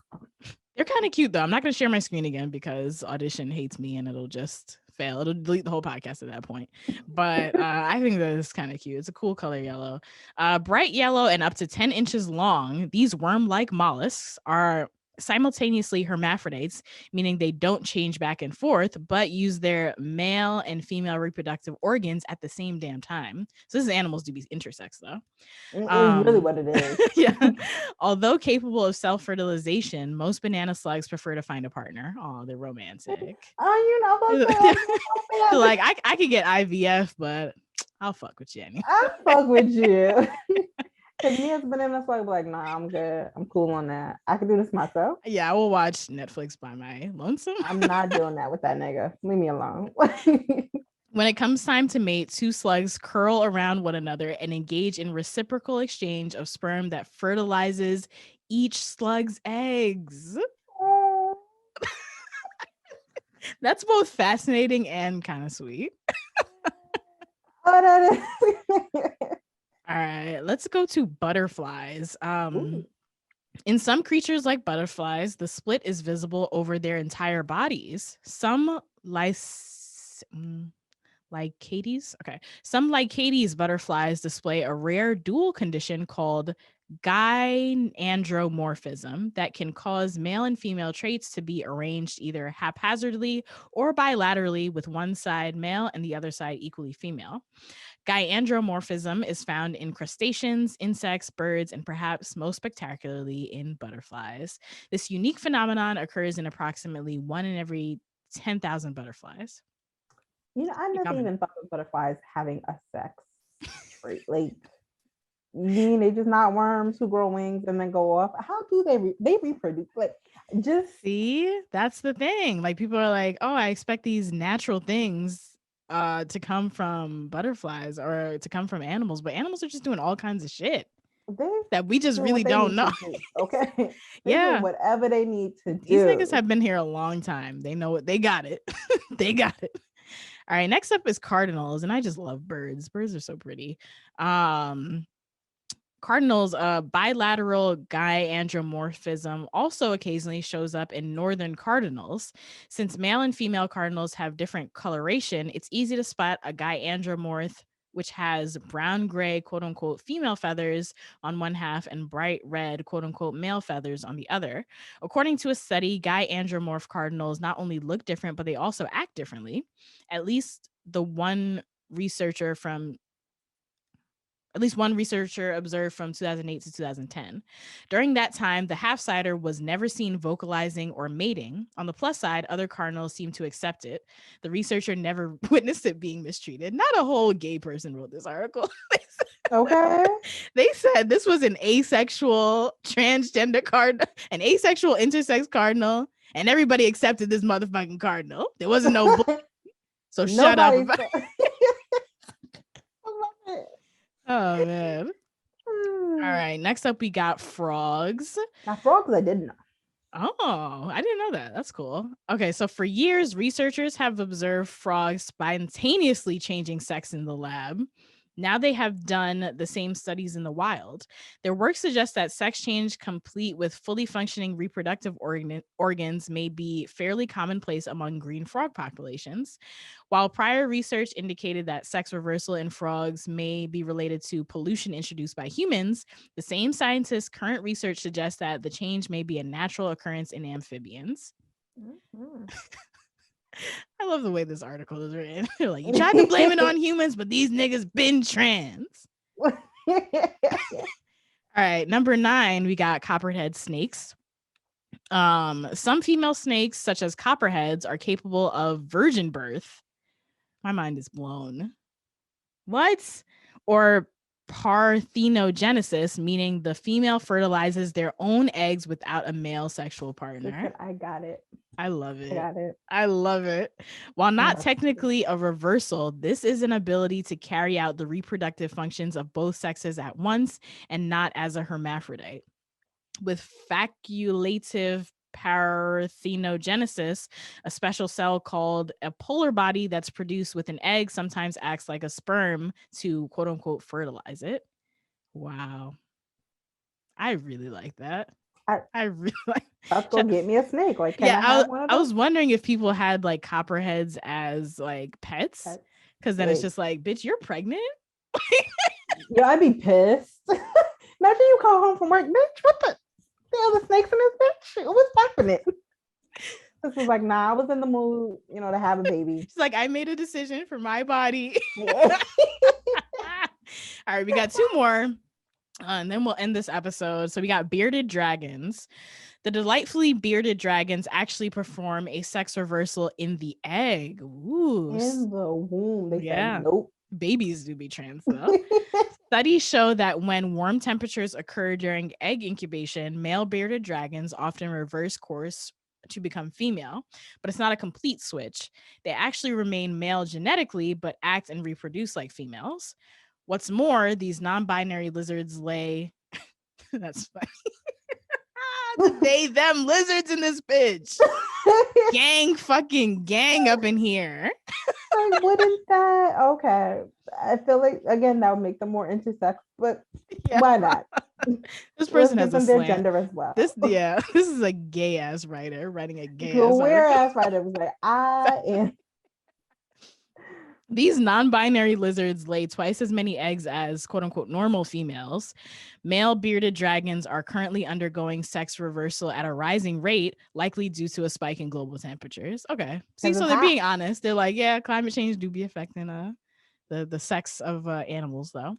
They're kind of cute, though. I'm not going to share my screen again because Audition hates me and it'll just fail. It'll delete the whole podcast at that point. But I think that is kind of cute. It's a cool color yellow. Bright yellow and up to 10 inches long, these worm-like mollusks are simultaneously hermaphrodites, meaning they don't change back and forth, but use their male and female reproductive organs at the same damn time. So this is animals do be intersex, though. It's really what it is. Yeah. Although capable of self-fertilization, most banana slugs prefer to find a partner. Oh, they're romantic. Oh, They're like, I could get IVF, but I'll fuck with you anyway. I'll fuck with you. Cause me as banana slug, like, nah, I'm good. I'm cool on that. I can do this myself. Yeah, I will watch Netflix by my lonesome. I'm not doing that with that nigga. Leave me alone. When it comes time to mate, two slugs curl around one another and engage in reciprocal exchange of sperm that fertilizes each slug's eggs. That's both fascinating and kind of sweet. Oh, that is. All right, let's go to butterflies. In some creatures like butterflies, the split is visible over their entire bodies. Some Lycades butterflies display a rare dual condition called gyandromorphism that can cause male and female traits to be arranged either haphazardly or bilaterally, with one side male and the other side equally female. Gyandromorphism is found in crustaceans, insects, birds, and perhaps most spectacularly in butterflies. This unique phenomenon occurs in approximately 1 in every 10,000 butterflies. You know, I never even thought of butterflies having a sex. Like, you mean they just not worms who grow wings and then go off? How do they reproduce? Like, just see, that's the thing. Like, people are like, oh, I expect these natural things to come from butterflies or to come from animals, but animals are just doing all kinds of shit that we just really don't know. Okay. Yeah, whatever they need to do. These niggas have been here a long time. They know it. They got it. They got it. All right, next up is cardinals, and I just love birds. Birds are so pretty. Cardinals, bilateral gyandromorphism also occasionally shows up in northern cardinals. Since male and female cardinals have different coloration, it's easy to spot a gyandromorph, which has brown gray, quote unquote, female feathers on one half and bright red, quote unquote, male feathers on the other. According to a study, gyandromorph cardinals not only look different, but they also act differently. At least one researcher observed from 2008 to 2010. During that time, the half-sider was never seen vocalizing or mating. On the plus side, other cardinals seemed to accept it. The researcher never witnessed it being mistreated. Not a whole gay person wrote this article. Okay. They said this was an asexual transgender cardinal, an asexual intersex cardinal, and everybody accepted this motherfucking cardinal. There wasn't no so shut up. Oh man. All right, next up we got frogs. Now frogs I didn't know. Oh, I didn't know that. That's cool. Okay, so for years, researchers have observed frogs spontaneously changing sex in the lab. Now they have done the same studies in the wild. Their work suggests that sex change complete with fully functioning reproductive organs may be fairly commonplace among green frog populations. While prior research indicated that sex reversal in frogs may be related to pollution introduced by humans, the same scientists' current research suggests that the change may be a natural occurrence in amphibians. Mm-hmm. I love the way this article is written. They're like, you tried to blame it on humans, but these niggas been trans. All right, number 9, we got copperhead snakes. Some female snakes, such as copperheads, are capable of virgin birth. My mind is blown. What? Or parthenogenesis, meaning the female fertilizes their own eggs without a male sexual partner. Listen, I got it. I love it. I got it. I love it. While not Yeah. technically a reversal, this is an ability to carry out the reproductive functions of both sexes at once and not as a hermaphrodite. With facultative parthenogenesis, a special cell called a polar body that's produced with an egg sometimes acts like a sperm to quote unquote fertilize it. Wow. I really like that. I really like. Let's go get me a snake. Like, can Yeah, I have one of I those? was wondering if people had like copperheads as like pets, because then it's Wait. just like, bitch, you're pregnant. Yo, I'd be pissed. Imagine you come home from work, bitch. What the hell? The snakes in this bitch? What's happening? This was like, nah, I was in the mood, you know, to have a baby. She's like, I made a decision for my body. Yeah. All right, we got two more. And then we'll end this episode. So we got bearded dragons. The delightfully bearded dragons actually perform a sex reversal in the egg. Ooh. In the womb. They said, nope. Babies do be trans though. Studies show that when warm temperatures occur during egg incubation, male bearded dragons often reverse course to become female, but it's not a complete switch. They actually remain male genetically, but act and reproduce like females. What's more, these non-binary lizards lay that's funny. They them lizards in this bitch. gang up in here. Like, wouldn't that? Okay. I feel like, again, that would make them more intersex, but why not? This person has a their slant. gender as well. This is a gay ass writer writing a gay ass writer was like, I am. These non-binary lizards lay twice as many eggs as quote unquote normal females. Male bearded dragons are currently undergoing sex reversal at a rising rate, likely due to a spike in global temperatures. Okay. See, so they're being honest. They're like, yeah, climate change do be affecting the sex of animals though.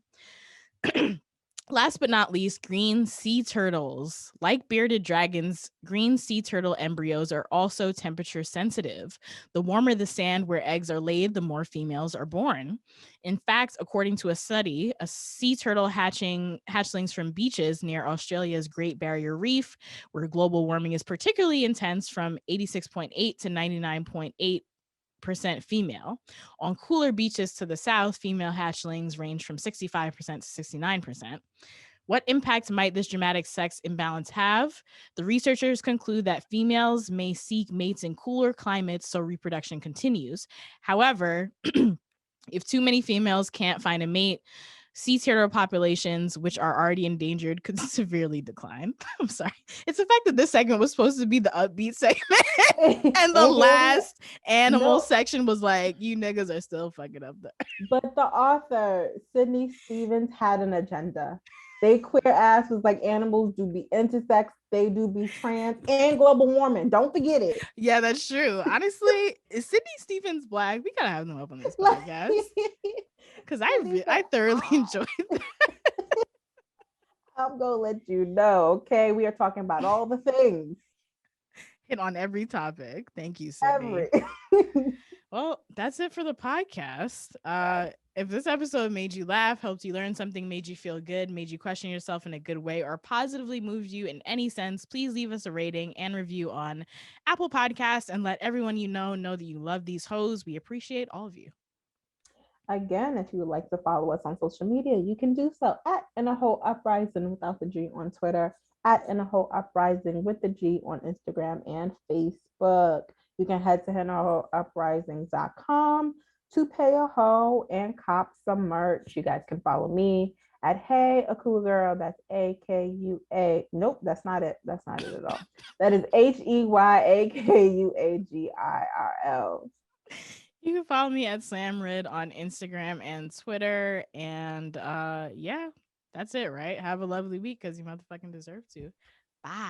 Last but not least, green sea turtles. Like bearded dragons, green sea turtle embryos are also temperature sensitive. The warmer the sand where eggs are laid, the more females are born. In fact, according to a study, a sea turtle hatchlings from beaches near Australia's Great Barrier Reef, where global warming is particularly intense, from 86.8 to 99.8% female. On cooler beaches to the south, female hatchlings range from 65% to 69%. What impact might this dramatic sex imbalance have? The researchers conclude that females may seek mates in cooler climates so reproduction continues. However, if too many females can't find a mate, sea turtle populations, which are already endangered, could severely decline. I'm sorry. It's the fact that this segment was supposed to be the upbeat segment and the last animal section was like, you niggas are still fucking up there. But the author, Sydney Stevens, had an agenda. They queer ass was like, animals do be intersex, they do be trans, and global warming. Don't forget it. Yeah, that's true. Honestly, is Sydney Stevens Black? We gotta have them up on this podcast. Because I thoroughly enjoyed that. I'm gonna let you know, okay? We are talking about all the things. Hit on every topic. Thank you, Sydney. Well, that's it for the podcast. If this episode made you laugh, helped you learn something, made you feel good, made you question yourself in a good way, or positively moved you in any sense, please leave us a rating and review on Apple Podcasts and let everyone you know that you love these hoes. We appreciate all of you. Again, if you would like to follow us on social media, you can do so at Uprising without the G on Twitter, at Uprising with the G on Instagram and Facebook. You can head to uprisings.com to pay a hoe and cop some merch. You guys can follow me at Hey a Cool Girl. That's AKUA. Nope, that's not it. That's not it at all. That is HEYAKUAGIRL. You can follow me at SamRid on Instagram and Twitter. And yeah, that's it, right? Have a lovely week because you motherfucking deserve to. Bye.